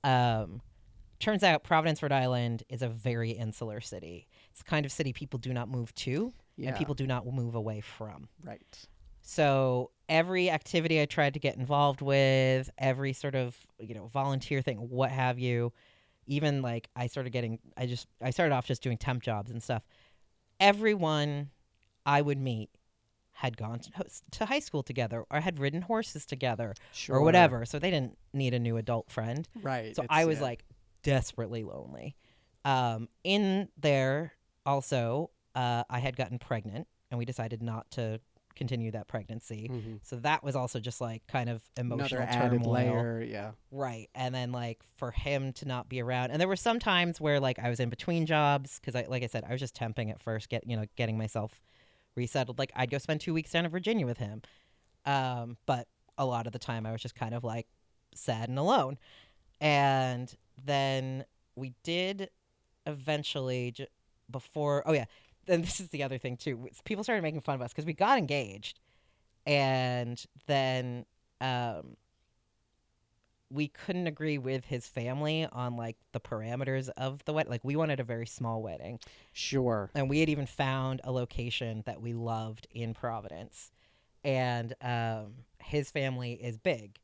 Turns out Providence, Rhode Island is a very insular city. It's the kind of city people do not move to and people do not move away from. Right. So every activity I tried to get involved with, every sort of, volunteer thing, what have you, even like I started off just doing temp jobs and stuff. Everyone I would meet had gone to high school together or had ridden horses together or whatever. So they didn't need a new adult friend. Right. So I was like desperately lonely. In there also, I had gotten pregnant and we decided not to continue that pregnancy. Mm-hmm. So that was also just like kind of emotional Another added turmoil. layer, yeah. Right. And then like for him to not be around. And there were some times where like I was in between jobs because like I said, I was just temping at first, getting myself resettled. Like I'd go spend 2 weeks down in Virginia with him. But a lot of the time I was just kind of like sad and alone. And then we did eventually then this is the other thing too. People started making fun of us because we got engaged, and then we couldn't agree with his family on like the parameters of the wedding. Like we wanted a very small wedding. Sure. And we had even found a location that we loved in Providence, and his family is big,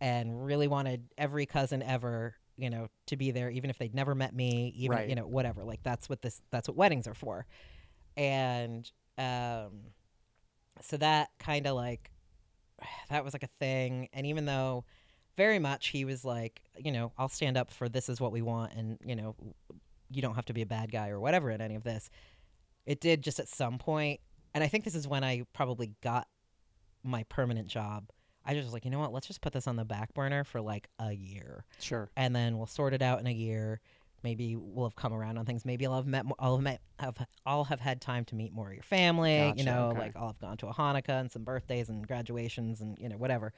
and really wanted every cousin ever, to be there, even if they'd never met me, even whatever. Like that's what weddings are for. And so that kind of like, that was like a thing. And even though very much he was like, I'll stand up for this is what we want. And, you don't have to be a bad guy or whatever in any of this. It did just at some point. And I think this is when I probably got my permanent job. I just was like, you know what? Let's just put this on the back burner for like a year. Sure. And then we'll sort it out in a year. Maybe we'll have come around on things. Maybe I'll have had time to meet more of your family. Gotcha, okay. Like I'll have gone to a Hanukkah and some birthdays and graduations and whatever.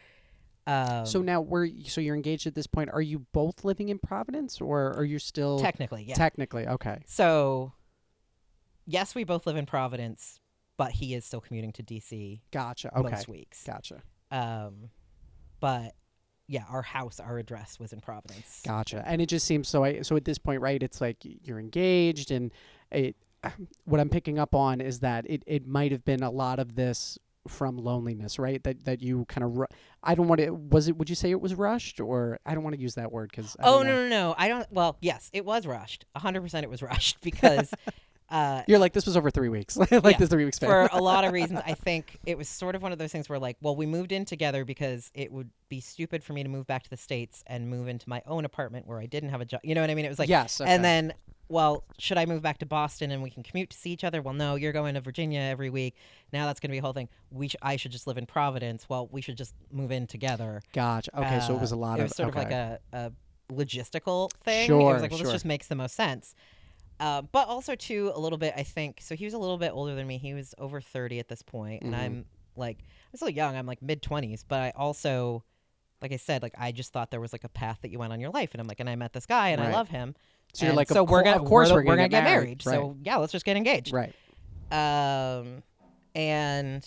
So now you're engaged at this point. Are you both living in Providence, or are you still technically? Yeah. Technically, okay. So yes, we both live in Providence, but he is still commuting to DC. Gotcha. Okay. Most weeks. Gotcha. But our house, our address was in Providence. Gotcha. And it just seems so at this point, right, it's like you're engaged, and it what I'm picking up on is that it might have been a lot of this from loneliness, right? That you kind of I don't want to would you say it was rushed, or I don't want to use that word cuz Oh, no. I don't well, yes, it was rushed. 100% it was rushed because you're like, this was over 3 weeks. Like yeah, this 3 weeks span. for a lot of reasons. I think it was sort of one of those things where like, well, we moved in together because it would be stupid for me to move back to the States and move into my own apartment where I didn't have a job. You know what I mean? It was like, yes, okay. And then, well, should I move back to Boston and we can commute to see each other? Well, no, you're going to Virginia every week. Now that's going to be a whole thing. I should just live in Providence. Well, we should just move in together. Gotcha. Okay, so it was a lot of. It was sort of like a logistical thing. It Sure, was like, well, sure. this just makes the most sense. But also, too, a little bit, I think, so he was a little bit older than me. He was over 30 at this point, and I'm still young. I'm like mid-20s, but I also, like I said, like I just thought there was like a path that you went on your life, and I'm like, and I met this guy, and I love him. So you're like, so of course we're gonna get married. Right. So yeah, let's just get engaged. Right. And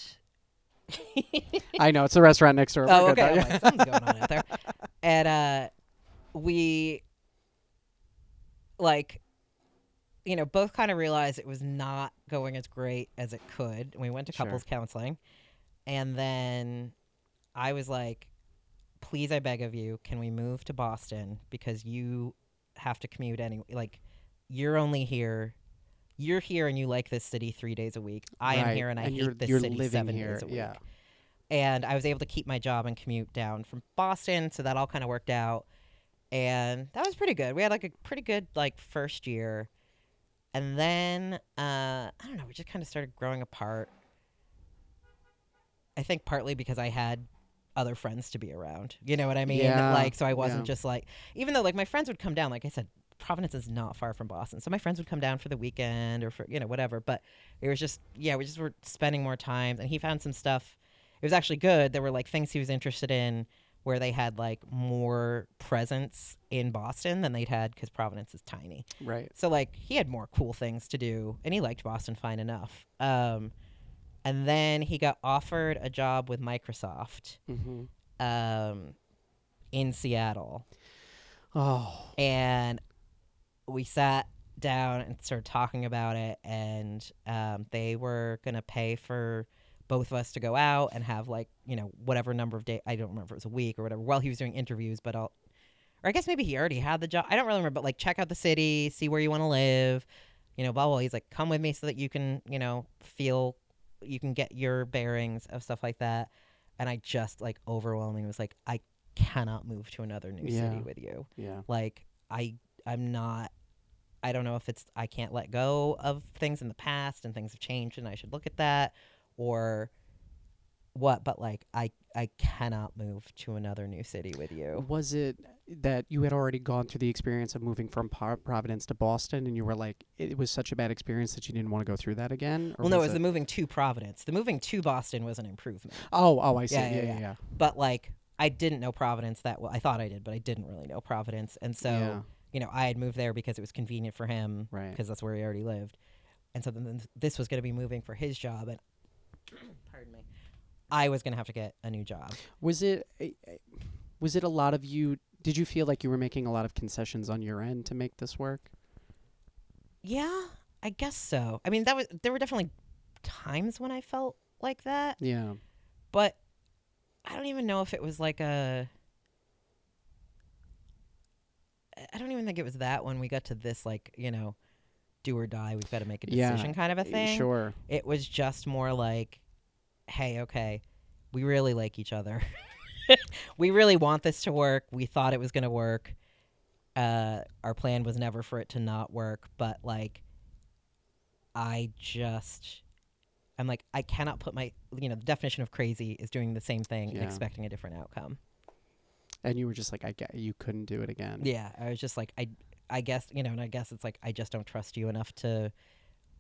I know, it's a restaurant next door. Oh, okay. Like, something's going on out there. And we like, both kind of realized it was not going as great as it could. We went to couples counseling, and then I was like, please, I beg of you, can we move to Boston? Because you have to commute anyway. Like, you're here and you like this city 3 days a week. I am here and I hate this city 7 days a week. Yeah. And I was able to keep my job and commute down from Boston, so that all kind of worked out. And that was pretty good. We had like a pretty good like first year. And then, I don't know, we just kind of started growing apart. I think partly because I had other friends to be around. You know what I mean? Yeah, like, so I wasn't just like, even though like my friends would come down, like I said, Providence is not far from Boston. So my friends would come down for the weekend or for, whatever. But it was just, we just were spending more time. And he found some stuff. It was actually good. There were like things he was interested in where they had like more presence in Boston than they'd had because Providence is tiny. Right. So like he had more cool things to do, and he liked Boston fine enough. And then he got offered a job with Microsoft in Seattle. Oh. And we sat down and started talking about it, and they were going to pay for both of us to go out and have like, whatever number of days, I don't remember if it was a week or whatever, while he was doing interviews, or I guess maybe he already had the job. I don't really remember, but like check out the city, see where you want to live, blah, blah. He's like, come with me so that you can, you can get your bearings of stuff like that. And I just like overwhelming was like, I cannot move to another new city with you. Yeah. Like I'm not, I don't know if it's, I can't let go of things in the past and things have changed and I should look at that or what, but like I cannot move to another new city with you. Was it that you had already gone through the experience of moving from Providence to Boston and you were like, it was such a bad experience that you didn't want to go through that again? Or well, no, it was the moving to Providence. The moving to Boston was an improvement. Oh, I see. Yeah. But like, I didn't know Providence that well. I thought I did, but I didn't really know Providence. And so, I had moved there because it was convenient for him, right? Because that's where he already lived. And so then this was going to be moving for his job. And pardon me, I was going to have to get a new job. Was it a lot of you? Did you feel like you were making a lot of concessions on your end to make this work? Yeah, I guess so. I mean, there were definitely times when I felt like that. Yeah. But I don't even know if it was like I don't even think it was that when we got to this, like, do or die, we've got to make a decision kind of a thing. Sure. It was just more like, hey, okay, we really like each other. We really want this to work. We thought it was going to work. Our plan was never for it to not work. But, like, I'm like, I cannot put my, the definition of crazy is doing the same thing and expecting a different outcome. And you were just like, you couldn't do it again. Yeah, I was just like, I guess, and I guess it's like, I just don't trust you enough to,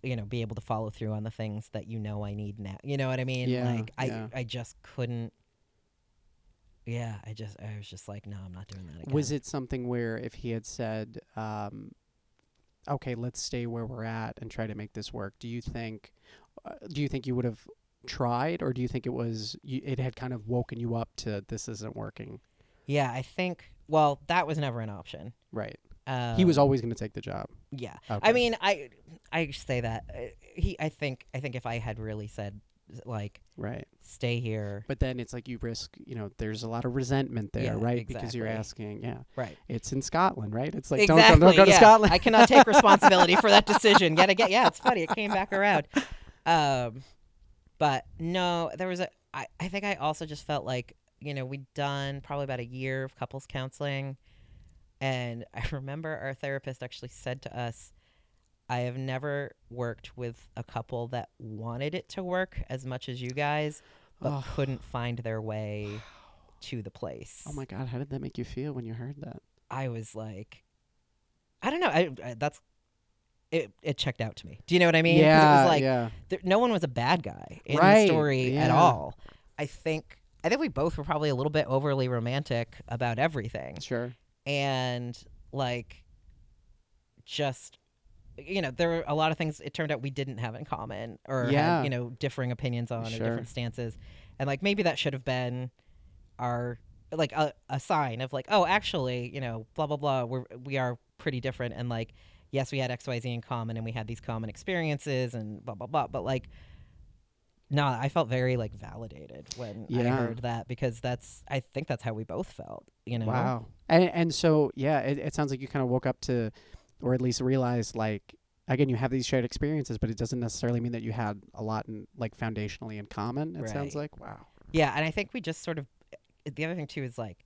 be able to follow through on the things that I need now. You know what I mean? Yeah, like, I just couldn't. Yeah, I was just like, no, I'm not doing that again. Was it something where if he had said, okay, let's stay where we're at and try to make this work, do you think you would have tried, or do you think it had kind of woken you up to this isn't working? Yeah, I think. Well, that was never an option. Right. He was Um, always going to take the job. Yeah. Okay. I mean, I say that I think if I had really said like Right. stay here. But then it's like you risk, there's a lot of resentment there, Yeah, right? Because you're exactly. asking, yeah. Right. It's in Scotland, right? It's like Exactly. don't go to yeah. Scotland. I cannot take responsibility for that decision. Yet again, yeah, it's funny. It came back around. But no, there was I think I also just felt like, we'd done probably about a year of couples counseling. And I remember our therapist actually said to us, I have never worked with a couple that wanted it to work as much as you guys, but Oh. couldn't find their way to the place. Oh my God, how did that make you feel when you heard that? I was like, I don't know. It checked out to me. Do you know what I mean? 'Cause Yeah, it was like yeah. no one was a bad guy in the Right, story at yeah. all. I think we both were probably a little bit overly romantic about everything. Sure. And like just there were a lot of things it turned out we didn't have in common or Yeah. had differing opinions on or Sure. different stances, and like maybe that should have been our like a sign of like, oh, actually, blah blah blah, we are pretty different, and like yes, we had XYZ in common and we had these common experiences and blah blah blah, but like no, I felt very like validated when I Yeah. heard that, because I think that's how we both felt. Wow. And so, yeah, it sounds like you kind of woke up to, or at least realized, like, again, you have these shared experiences, but it doesn't necessarily mean that you had a lot like foundationally in common. It sounds Right. like, wow. Yeah, and I think we just sort of the other thing too is like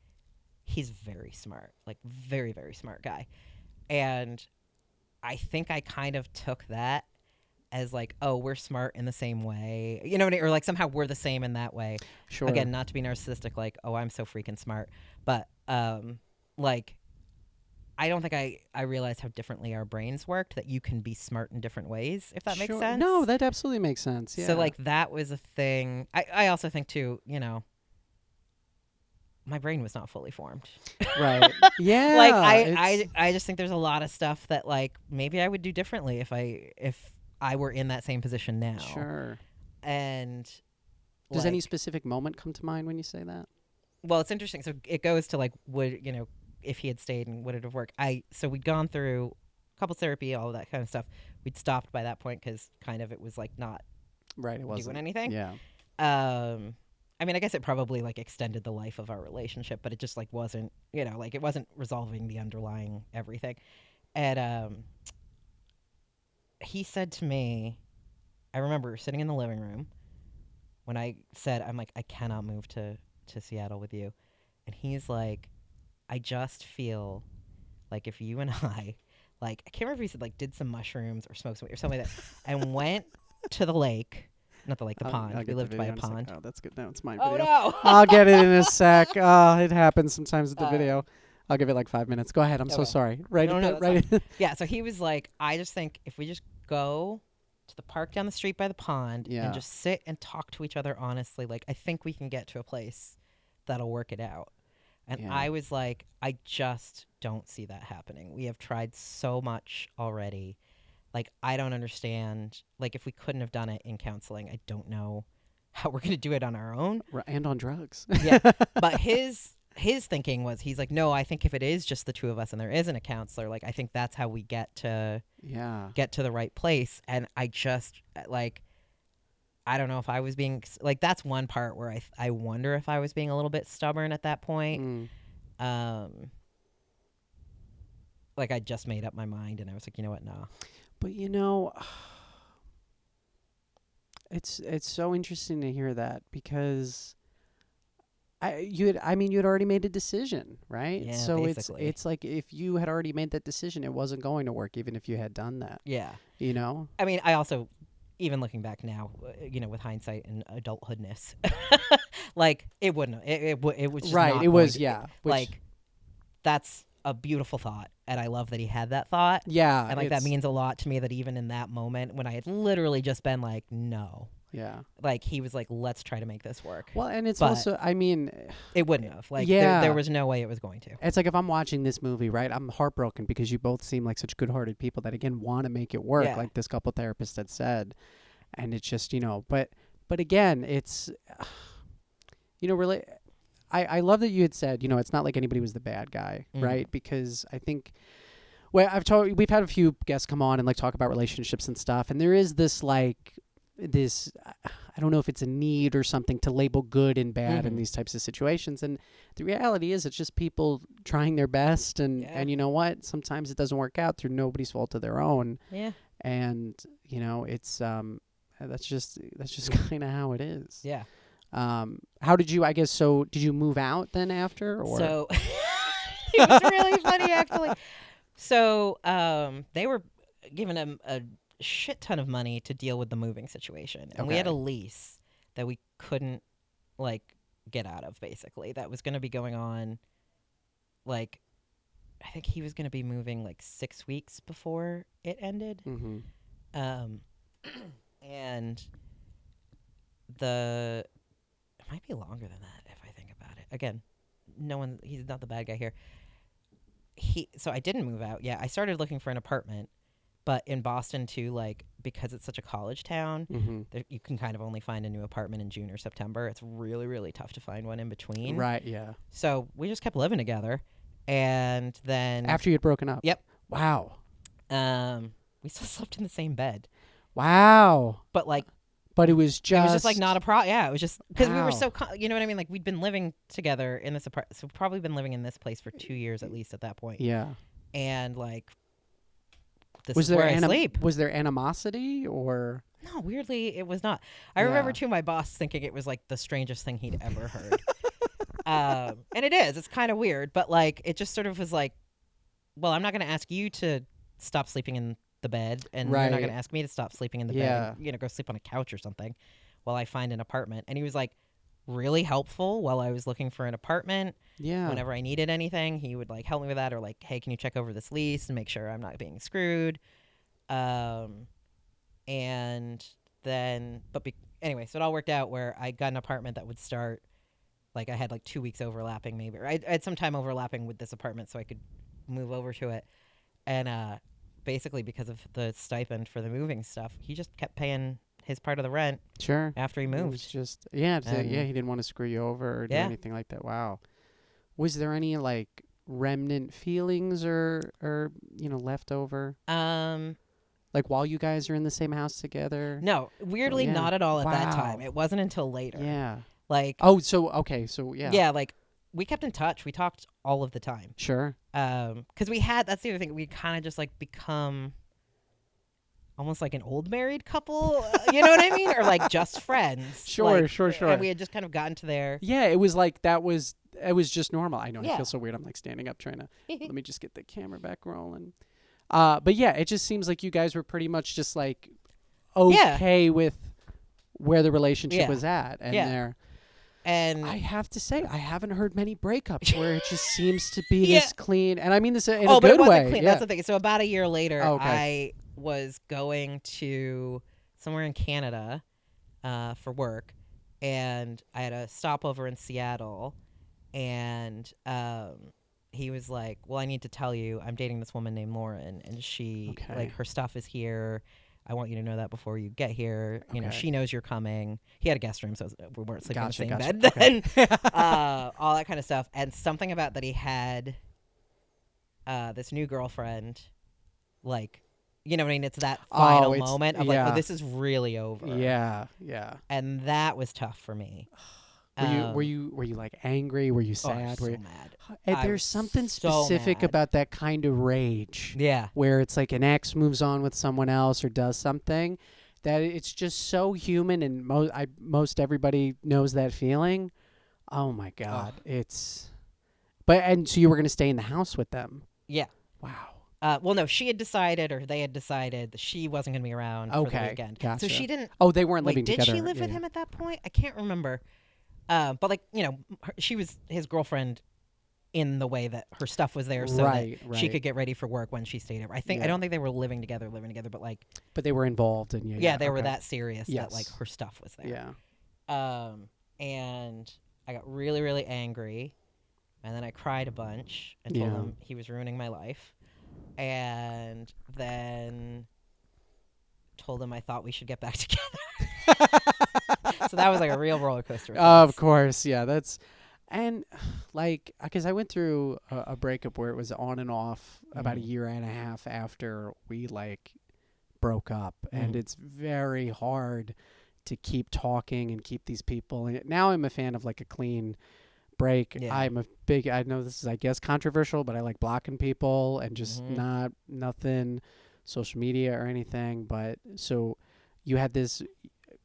he's very smart, like very very smart guy, and I think I kind of took that as like, oh, we're smart in the same way, what I mean? Or like somehow we're the same in that way. Sure. Again, not to be narcissistic, like, oh, I'm so freaking smart, but like I don't think I realized how differently our brains worked, that you can be smart in different ways, if that makes Sure. sense. No, that absolutely makes sense. Yeah. So like that was a thing. I also think too, my brain was not fully formed. Right. Yeah. Like it's- I just think there's a lot of stuff that like maybe I would do differently if I were in that same position now. Sure. And Does any like, specific moment come to mind when you say that? well, it's interesting. So it goes to like, would if he had stayed and would it have worked? So we'd gone through couples therapy, all of that kind of stuff. We'd stopped by that point because kind of it was like not Right. It wasn't doing anything. Yeah. I mean, I guess it probably like extended the life of our relationship, but it just like wasn't, like it wasn't resolving the underlying everything. And he said to me, I remember sitting in the living room when I said, I'm like, I cannot move to Seattle with you. And he's like, I just feel like if you and I, like, I can't remember if he said like did some mushrooms or smoked some or something like that, and went to the lake, not the lake, the pond. I'll We get the lived by video a in sec. pond. Oh, that's good. No, it's my Oh video. no! I'll get it in a sec. Oh, it happens sometimes with the video. I'll give it like 5 minutes. Go ahead. I'm so Okay. sorry. Right. No, that's right. Yeah, so he was like, I just think if we just go to the park down the street by the pond Yeah. and just sit and talk to each other honestly, like I think we can get to a place that'll work it out. And Yeah. I was like, I just don't see that happening. We have tried so much already. Like, I don't understand. Like, if we couldn't have done it in counseling, I don't know how we're going to do it on our own. And on drugs. Yeah. But his thinking was, he's like, no, I think if it is just the two of us and there isn't a counselor, like, I think that's how we get to Yeah. the right place. And I just, like, I don't know if I was being, like, that's one part where I wonder if I was being a little bit stubborn at that point. Mm. Like, I just made up my mind and I was like, you know what, no. But it's so interesting to hear that, because you had already made a decision, right? Yeah, so basically. it's like if you had already made that decision, it wasn't going to work, even if you had done that. Yeah. I mean, I also, even looking back now, with hindsight and adulthoodness, like, it wouldn't, it was just right. not It was going to- which- like, that's a beautiful thought. And I love that he had that thought. yeah, And like, that means a lot to me, that even in that moment when I had literally just been like, no, yeah. like, he was like, let's try to make this work. Well, and it's But- also, It wouldn't have. Like, Yeah. there was no way it was going to. it's like if I'm watching this movie, right? I'm heartbroken because you both seem like such good-hearted people that again want to make it work, Yeah. like this couple therapist had said. And it's just, but again, it's really, I love that you had said, it's not like anybody was the bad guy, right? Because I think, well, we've had a few guests come on and like talk about relationships and stuff, and there is this I don't know if it's a need or something to label good and bad in these types of situations. And the reality is it's just people trying their best. And you know what? Sometimes it doesn't work out through nobody's fault of their own. Yeah. And, it's, that's just kind of how it is. Yeah. How did you, did you move out then after? Or? So it was really funny, actually. So they were giving him a shit ton of money to deal with the moving situation, and we had a lease that we couldn't like get out of, basically, that was going to be going on, like, I think he was going to be moving like 6 weeks before it ended. And it might be longer than that if I think about it. Again, he's not the bad guy here. So I didn't move out. Yeah, I started looking for an apartment. But in Boston, too, like, because it's such a college town, you can kind of only find a new apartment in June or September. It's really, really tough to find one in between. Right, yeah. So we just kept living together. And then... After you had broken up? Yep. Wow. We still slept in the same bed. Wow. But, like... But it was just like not a problem. Yeah, it was just... Because we were so... you know what I mean? Like, we'd been living together in this apartment. So we've probably been living in this place for 2 years at least at that point. Yeah. And, like... Was there animosity or? No, weirdly, it was not. I remember, too, my boss thinking it was, like, the strangest thing he'd ever heard. And it is. It's kind of weird. But, like, it just sort of was like, well, I'm not going to ask you to stop sleeping in the bed. And you're not going to ask me to stop sleeping in the bed. Go sleep on a couch or something while I find an apartment. And he was, like, really helpful while I was looking for an apartment. Yeah. Whenever I needed anything, he would like help me with that, or like, hey, can you check over this lease and make sure I'm not being screwed? And then, anyway, so it all worked out where I got an apartment that would start, like, I had like 2 weeks overlapping maybe, or I had some time overlapping with this apartment so I could move over to it. And basically because of the stipend for the moving stuff, he just kept paying his part of the rent. Sure. After he moved. It was just, he didn't want to screw you over or do anything like that. Wow. Was there any like remnant feelings or left over? Like while you guys are in the same house together? No, weirdly not at all at that time. It wasn't until later. Yeah. Like Yeah, like we kept in touch. We talked all of the time. Sure. Because that's the other thing. We kind of just like become almost like an old married couple, you know what I mean? Or like just friends. Sure. And we had just kind of gotten to there. Yeah, it was like it was just normal. I know, I feel so weird. I'm like standing up trying to, let me just get the camera back rolling. But yeah, it just seems like you guys were pretty much just like okay with where the relationship was at. And I have to say, I haven't heard many breakups where it just seems to be this clean. And I mean this in a good way. Clean. Yeah. That's the thing. So about a year later, I was going to somewhere in Canada for work, and I had a stopover in Seattle, and he was like, well, I need to tell you, I'm dating this woman named Lauren, and she, like, her stuff is here. I want you to know that before you get here. You know, she knows you're coming. He had a guest room, so we weren't sleeping in the same bed then. All that kind of stuff. And something about that he had this new girlfriend, like, you know what I mean? It's that final moment of like, oh, this is really over. Yeah. And that was tough for me. Were you like angry? Were you sad? I was so mad. And there's something specific about that kind of rage. Yeah. Where it's like an ex moves on with someone else or does something that it's just so human, and most everybody knows that feeling. Oh my God. And so you were going to stay in the house with them? Yeah. Wow. Well, no, she had decided, or they had decided, that she wasn't going to be around for the weekend. Gotcha. So she didn't. Oh, they weren't living together. Did she live with him at that point? I can't remember. But like, you know, she was his girlfriend in the way that her stuff was there, so that she could get ready for work when she stayed over. I don't think they were living together, but like. But they were involved, and they were that serious that like her stuff was there. Yeah. And I got really, really angry, and then I cried a bunch and told him he was ruining my life, and then told him I thought we should get back together. So that was like a real roller coaster. Of course, yeah. That's And like, because I went through a breakup where it was on and off about a year and a half after we like broke up, and it's very hard to keep talking and keep these people. And now I'm a fan of like a clean break. Yeah. I'm a big, I know this is, I guess, controversial, but I like blocking people and just nothing social media or anything. But so you had this,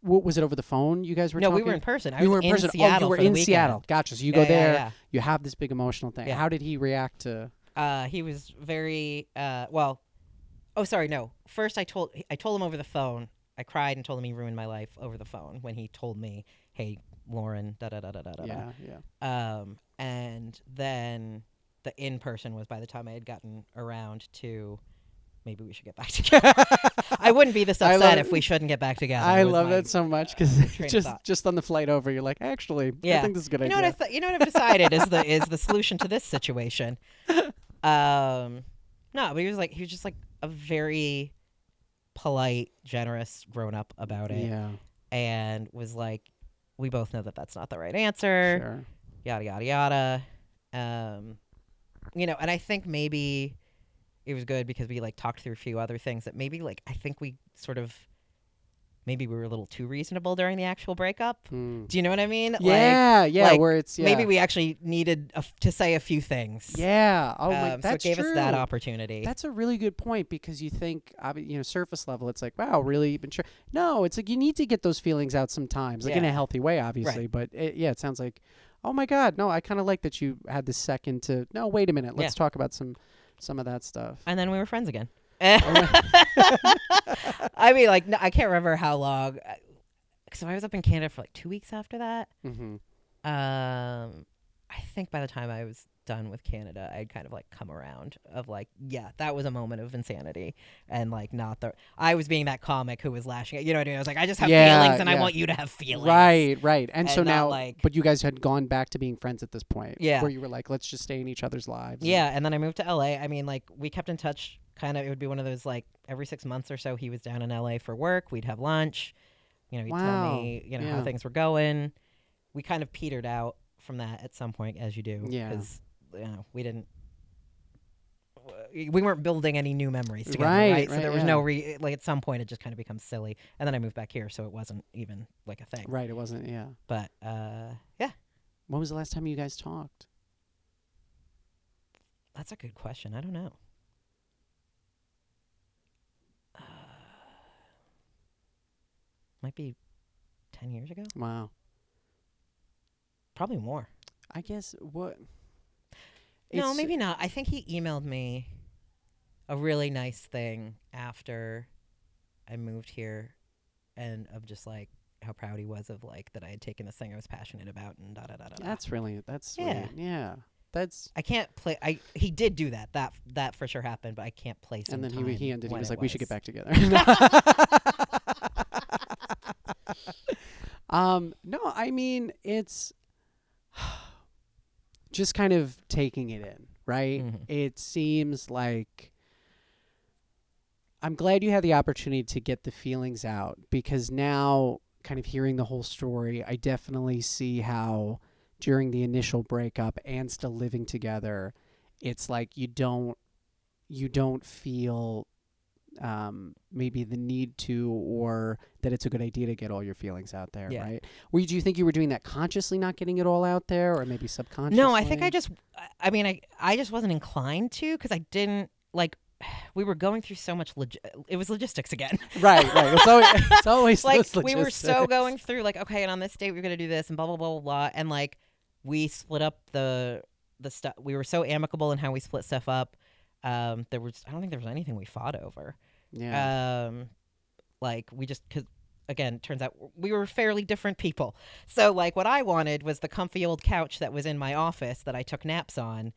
what was it, over the phone you guys were talking? No, we were in person. You were in person. Seattle you were for the in weekend. Seattle. Gotcha. So you go there, Yeah. you have this big emotional thing. Yeah. How did he react to? He was very well. Oh, sorry, no. First, I told him over the phone. I cried and told him he ruined my life over the phone when he told me, "Hey, Lauren, da da da da da da." Yeah. And then the in person was by the time I had gotten around to maybe we should get back together. I wouldn't be this upset if we shouldn't get back together. I love that so much because of just on the flight over, you're like, actually, I think this is a good idea. You know what I've decided is the solution to this situation. No, but he was just like a very polite, generous grown up about it. Yeah. And was like, we both know that that's not the right answer. Sure. Yada yada yada. And I think maybe it was good because we like talked through a few other things that maybe like I think we sort of maybe we were a little too reasonable during the actual breakup. Do you know what I mean? Yeah, where it's maybe we actually needed to say a few things. Yeah. Oh my, that's so it gave true. us that opportunity. That's a really good point because you think, surface level, it's like, wow, really been sure. No, it's like you need to get those feelings out sometimes, like in a healthy way, obviously. Right. But it sounds like, oh my God, no, I kind of like that you had this second to, no, wait a minute, let's talk about some of that stuff. And then we were friends again. I mean, like, no, I can't remember how long. So I was up in Canada for like 2 weeks after that. Mm-hmm. I think by the time I was done with Canada, I'd kind of like come around of like, yeah, that was a moment of insanity, and like I was being that comic who was lashing at, you know what I mean? I was like, I just have feelings, and I want you to have feelings. Right. And so now, but you guys had gone back to being friends at this point. Yeah. Where you were like, let's just stay in each other's lives. Yeah, and then I moved to LA. I mean, like, we kept in touch. Kind of, it would be one of those like every 6 months or so. He was down in LA for work. We'd have lunch. He'd tell me, how things were going. We kind of petered out from that at some point, as you do. Yeah. Because we weren't building any new memories together, right? So there was no like at some point it just kind of becomes silly. And then I moved back here, so it wasn't even like a thing. Right, it wasn't. Yeah. But yeah. When was the last time you guys talked? That's a good question. I don't know. Might be 10 years ago. Wow. Probably more. I guess what? No, maybe not. I think he emailed me a really nice thing after I moved here, and of just like how proud he was of like that I had taken this thing I was passionate about and da da da da. That's sweet. Yeah. That's. I can't play. He did do that. That for sure happened, but I can't place. And then he ended. He was like, "We should get back together." No, I mean, it's just kind of taking it in, right? Mm-hmm. It seems like I'm glad you had the opportunity to get the feelings out, because now kind of hearing the whole story, I definitely see how during the initial breakup and still living together, it's like you don't feel maybe the need to, or that it's a good idea to get all your feelings out there, right? Do you think you were doing that consciously, not getting it all out there, or maybe subconsciously? No, I think I just wasn't inclined to, because I didn't like. We were going through so much. It was logistics again. Right. It's always like those we were so logistics. going through like, okay, and on this date we're gonna do this and blah blah blah blah blah, and like we split up the stuff. We were so amicable in how we split stuff up. I don't think there was anything we fought over. Yeah. Like we just, because again, turns out we were fairly different people. So like what I wanted was the comfy old couch that was in my office that I took naps on,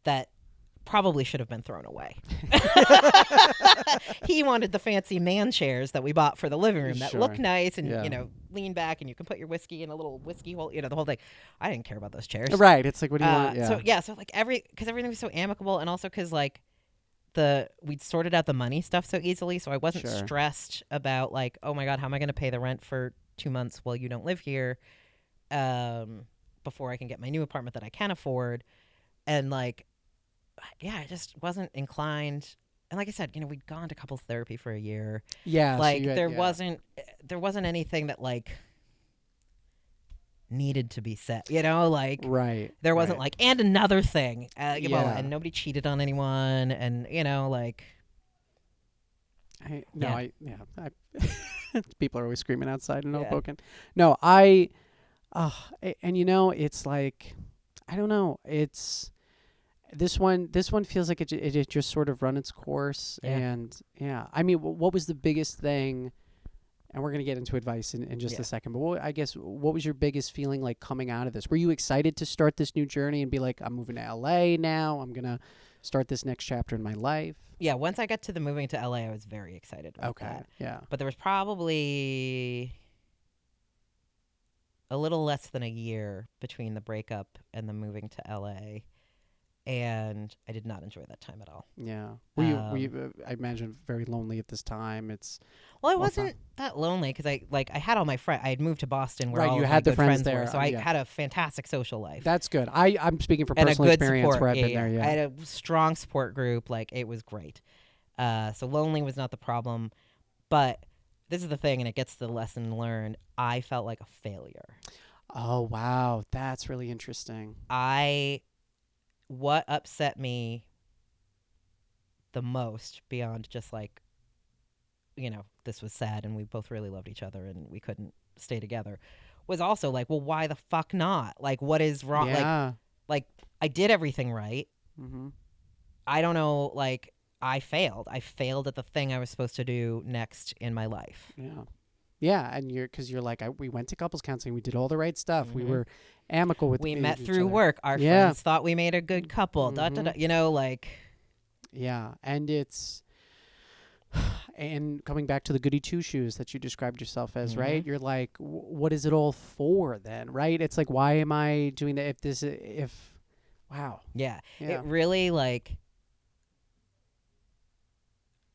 that probably should have been thrown away. He wanted the fancy man chairs that we bought for the living room that look nice and lean back and you can put your whiskey in a little whiskey hole, the whole thing. I didn't care about those chairs. Right. It's like, what do you want? So like because everything was so amicable, and also because like we'd sorted out the money stuff so easily, so I wasn't stressed about like, oh my God, how am I going to pay the rent for 2 months while you don't live here? before I can get my new apartment that I can afford. And like, yeah, I just wasn't inclined. And like I said, we'd gone to couples therapy for a year. Yeah. Like there wasn't anything that like needed to be said, like Right. there wasn't like, and another thing, well, Yeah. and nobody cheated on anyone, and like people are always screaming outside in Yeah. Hoboken. No, and it's like, I don't know. It's this one feels like it just sort of run its course. Yeah. And I mean, what was the biggest thing? And we're going to get into advice in just a second. But what was your biggest feeling like coming out of this? Were you excited to start this new journey and be like, I'm moving to LA now. I'm going to start this next chapter in my life? Yeah, once I got to the moving to LA, I was very excited about that. Yeah. But there was probably a little less than a year between the breakup and the moving to LA. And I did not enjoy that time at all. Yeah. Were you I imagine, very lonely at this time? Well, I wasn't that lonely because I had all my friends. I had moved to Boston where all you of had my the good friends friends there. were. So I had a fantastic social life. That's good. I'm speaking from and a personal good experience support. where I've been there. Yeah. I had a strong support group. Like, it was great. So lonely was not the problem. But this is the thing, and it gets to the lesson learned. I felt like a failure. Oh, wow. That's really interesting. What upset me the most, beyond just like, this was sad and we both really loved each other and we couldn't stay together, was also like, well, why the fuck not? Like, what is wrong? Yeah. Like I did everything right. Mm-hmm. I don't know. Like, I failed at the thing I was supposed to do next in my life. Yeah. Yeah, and you're like, we went to couples counseling. We did all the right stuff. Mm-hmm. We were amicable with We each met through other. work. Our friends thought we made a good couple. Mm-hmm. Like. Yeah, and and coming back to the goody two shoes that you described yourself as, Mm-hmm. right? You're like, what is it all for then, right? It's like, why am I doing that? Wow. Yeah. Yeah. It really like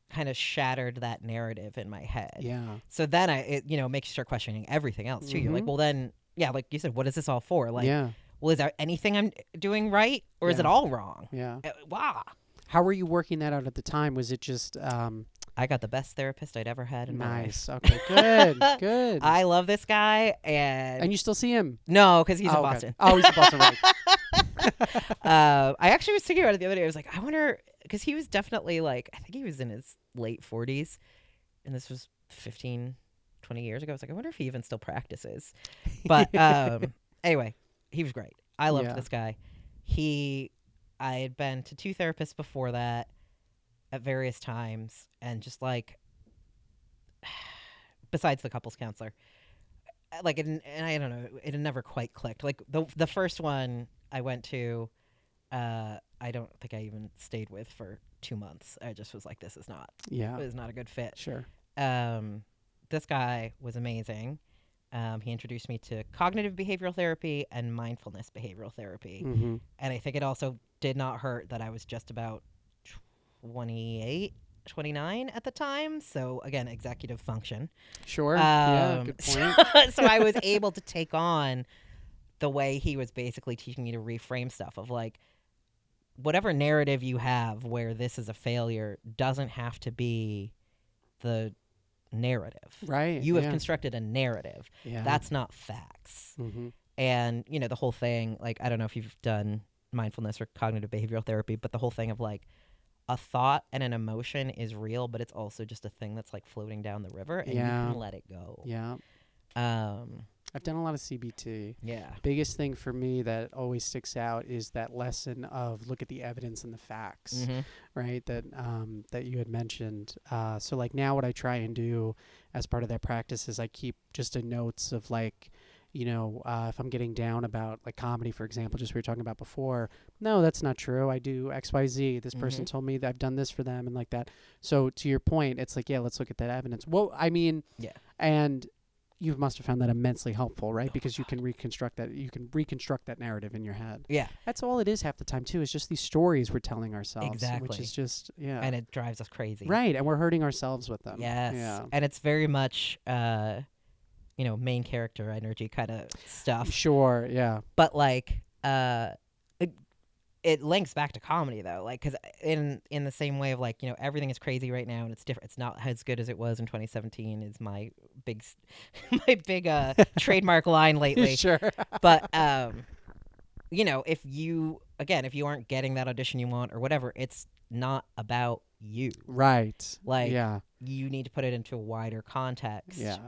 kind of shattered that narrative in my head. Yeah. So then it makes you start questioning everything else too. You're like, Mhm. well then, yeah, like you said, what is this all for? Like, Yeah. well, is there anything I'm doing right, or is it Yeah. all wrong? Yeah. Wow. How were you working that out at the time? Was it just I got the best therapist I'd ever had in my life. nice? Okay, good, good. I love this guy, and you still see him? no, because he's in okay. Boston. Oh, he's in Boston, right? I actually was thinking about it the other day. I was like, I wonder, because he was definitely like, I think he was in his late 40s, and this was 15, 20 years ago. I was like, I wonder if he even still practices. But anyway, he was great. I loved this guy. I had been to 2 therapists before that at various times, and just like, besides the couples counselor, like, and I don't know, it had never quite clicked. Like the first one I went to, I don't think I even stayed with for 2 months. I just was like, this is not a good fit. Sure. This guy was amazing. He introduced me to cognitive behavioral therapy and mindfulness behavioral therapy. Mm-hmm. And I think it also did not hurt that I was just about 28, 29 at the time. So again, executive function. Sure. Yeah, good point. So I was able to take on the way he was basically teaching me to reframe stuff of like, whatever narrative you have where this is a failure doesn't have to be the narrative. Right. You have constructed a narrative. Yeah. That's not facts. Mm-hmm. And, the whole thing, like, I don't know if you've done mindfulness or cognitive behavioral therapy, but the whole thing of like, a thought and an emotion is real, but it's also just a thing that's like floating down the river, and you can let it go. Yeah. I've done a lot of CBT. Yeah. Biggest thing for me that always sticks out is that lesson of look at the evidence and the facts, Mm-hmm. right? That you had mentioned. So like now what I try and do as part of that practice is I keep just a notes of like, if I'm getting down about like comedy, for example, just we were talking about before, no, that's not true. I do X, Y, Z. This person told me that I've done this for them and like that. So to your point, it's like, yeah, let's look at that evidence. Well, I mean, and you must have found that immensely helpful, right? Because you can reconstruct that narrative in your head. Yeah. That's all it is half the time too, is just these stories we're telling ourselves. Exactly. Which is just, And it drives us crazy. Right. And we're hurting ourselves with them. Yes. Yeah. And it's very much, main character energy kind of stuff. Sure, yeah. But like, it links back to comedy though, like, because in the same way of like, everything is crazy right now and it's different. It's not as good as it was in 2017. Is my big trademark line lately. Sure. But if you aren't getting that audition you want or whatever, it's not about you. Right. Like, yeah. you need to put it into a wider context. Yeah.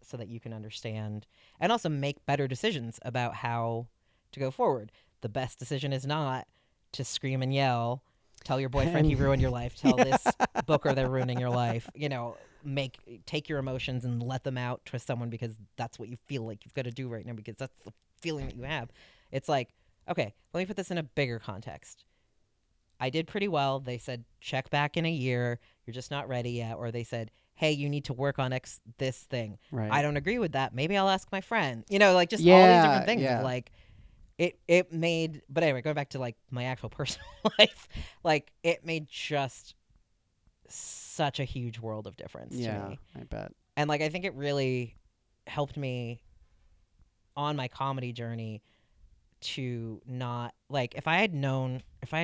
So that you can understand and also make better decisions about how to go forward. The best decision is not to scream and yell, tell your boyfriend he ruined your life, tell this booker they're ruining your life. Take your emotions and let them out to someone because that's what you feel like you've got to do right now because that's the feeling that you have. It's like, okay, let me put this in a bigger context. I did pretty well. They said, check back in a year. You're just not ready yet. Or they said, hey, you need to work on this thing. Right. I don't agree with that. Maybe I'll ask my friend. Just all these different things. Yeah. Like, it made, but anyway, going back to like my actual personal life, like it made just such a huge world of difference to me. I bet. And like, I think it really helped me on my comedy journey to not, like, if I had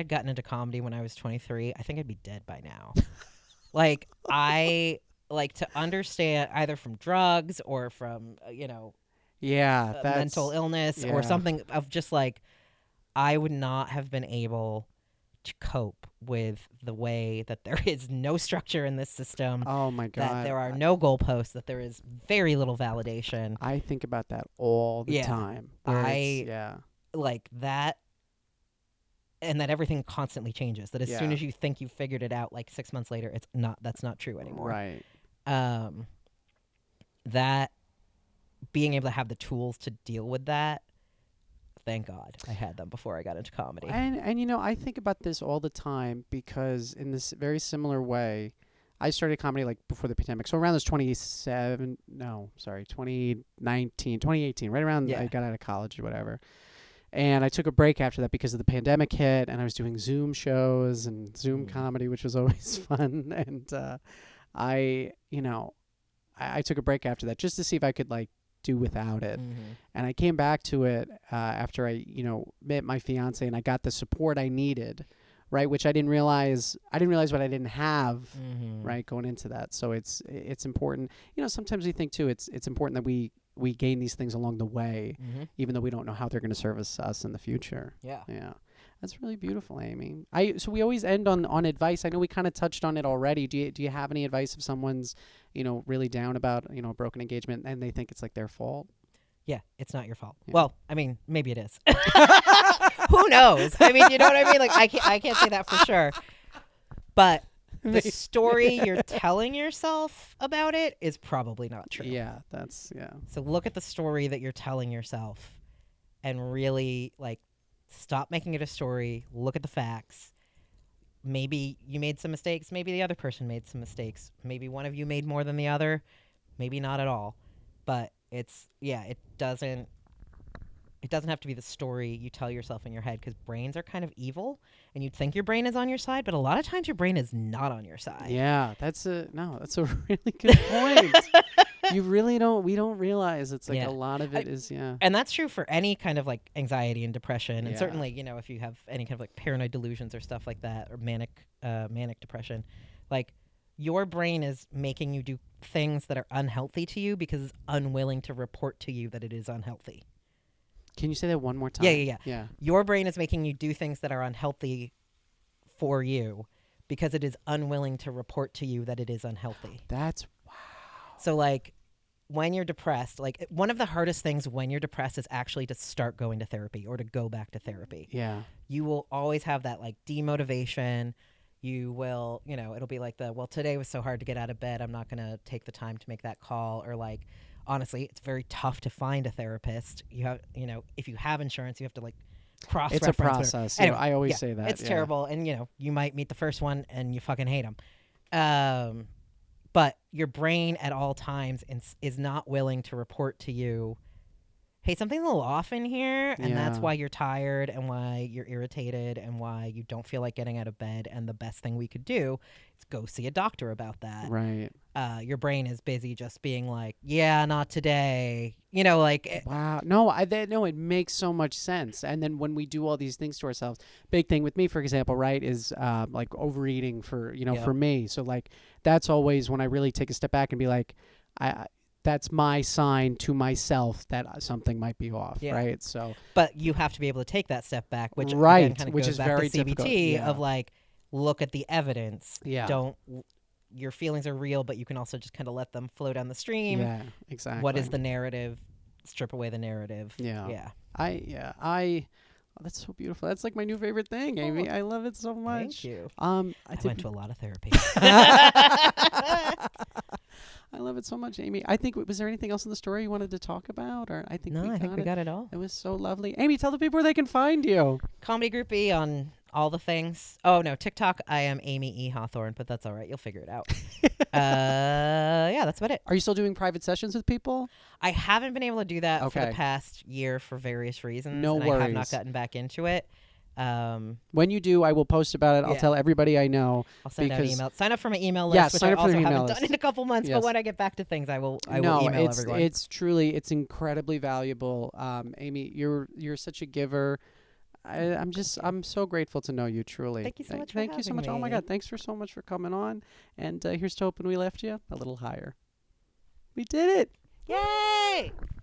gotten into comedy when I was 23, I think I'd be dead by now. Like, I like to understand either from drugs or from, mental illness or something of just like, I would not have been able to cope with the way that there is no structure in this system. Oh my God. That there are no goalposts, that there is very little validation. I think about that all the time. Like that, and that everything constantly changes. That as soon as you think you figured it out, like 6 months later, that's not true anymore. Right. That being able to have the tools to deal with that, thank God I had them before I got into comedy. And I think about this all the time because in this very similar way, I started comedy like before the pandemic. So around this 2018, right around I got out of college or whatever. And I took a break after that because of the pandemic hit, and I was doing Zoom shows and Zoom comedy, which was always fun. And I took a break after that just to see if I could like do without it. And I came back to it after I met my fiance and I got the support I needed, right, which I didn't realize what I didn't have, right, going into that. So it's important. Sometimes we think too it's important that we gain these things along the way, even though we don't know how they're going to service us in the future. Yeah That's really beautiful, Amy. So we always end on advice. I know we kind of touched on it already. Do you have any advice if someone's really down about a broken engagement and they think it's like their fault? Yeah, it's not your fault. Yeah. Well, I mean, maybe it is. Who knows? I mean, you know what I mean? Like, I can't say that for sure. But the story you're telling yourself about it is probably not true. Yeah. So look at the story that you're telling yourself and really, like, stop making it a story. Look at the facts. Maybe you made some mistakes. Maybe the other person made some mistakes. Maybe one of you made more than the other. Maybe not at all. But it doesn't have to be the story you tell yourself in your head, because brains are kind of evil and you'd think your brain is on your side, but a lot of times your brain is not on your side. Yeah, that's a really good point. We don't realize it's like a lot of it is. And that's true for any kind of like anxiety and depression. And certainly, if you have any kind of like paranoid delusions or stuff like that, or manic depression, like your brain is making you do things that are unhealthy to you because it's unwilling to report to you that it is unhealthy. Can you say that one more time? Yeah. Your brain is making you do things that are unhealthy for you because it is unwilling to report to you that it is unhealthy. That's wow. So like when you're depressed, like one of the hardest things when you're depressed is actually to start going to therapy or to go back to therapy. Yeah. You will always have that like demotivation. You will, it'll be like today was so hard to get out of bed, I'm not going to take the time to make that call. Or like, honestly, it's very tough to find a therapist. You have, if you have insurance, you have to like cross-reference. It's a process. Anyway, I always say that. It's terrible. And, you might meet the first one and you fucking hate them. But your brain at all times is not willing to report to you hey, something's a little off in here, and that's Yeah. why you're tired and why you're irritated and why you don't feel like getting out of bed. And the best thing we could do is go see a doctor about that. Right. Your brain is busy just being like, yeah, not today. You know, like, Wow. No, no, it makes so much sense. And then when we do all these things to ourselves, big thing with me, for example, right, is like overeating for, Yep. for me. So like that's always when I really take a step back and be like, that's my sign to myself that something might be off, Yeah. right? So but you have to be able to take that step back, which Right, again kind of which goes is back very to CBT difficult, yeah. of like, look at the evidence. Yeah. Your feelings are real, but you can also just kind of let them flow down the stream. yeah, exactly. What is the narrative? Strip away the narrative. Yeah. Yeah. Oh, that's so beautiful. That's like my new favorite thing, Amy. I love it so much. Thank you. I went to a lot of therapy. I love it so much, Amy. I think, was there anything else in the story you wanted to talk about? Or I think I think we got it all. It was so lovely. Amy, tell the people where they can find you. Comedy Groupie on all the things. Oh, no, TikTok, I am Amy E. Hawthorne, but that's all right. You'll figure it out. Yeah, that's about it. Are you still doing private sessions with people? I haven't been able to do that for Okay. the past year for various reasons. No and I have not worries. gotten back into it. When you do, I will post about it. I'll Yeah. tell everybody I know. I'll send out because- email. Sign up for my email list, Yeah, which sign I up for also the email haven't list. done in a couple months. Yes. But when I get back to things, I will No, email it's everyone. it's truly, it's incredibly valuable. Amy, you're such a giver. I'm so grateful to know you, truly. Thank you so much for Thank you so having much. Oh my me. God, thanks so much for coming on. And here's to hoping we left you a little higher. We did it. Yay!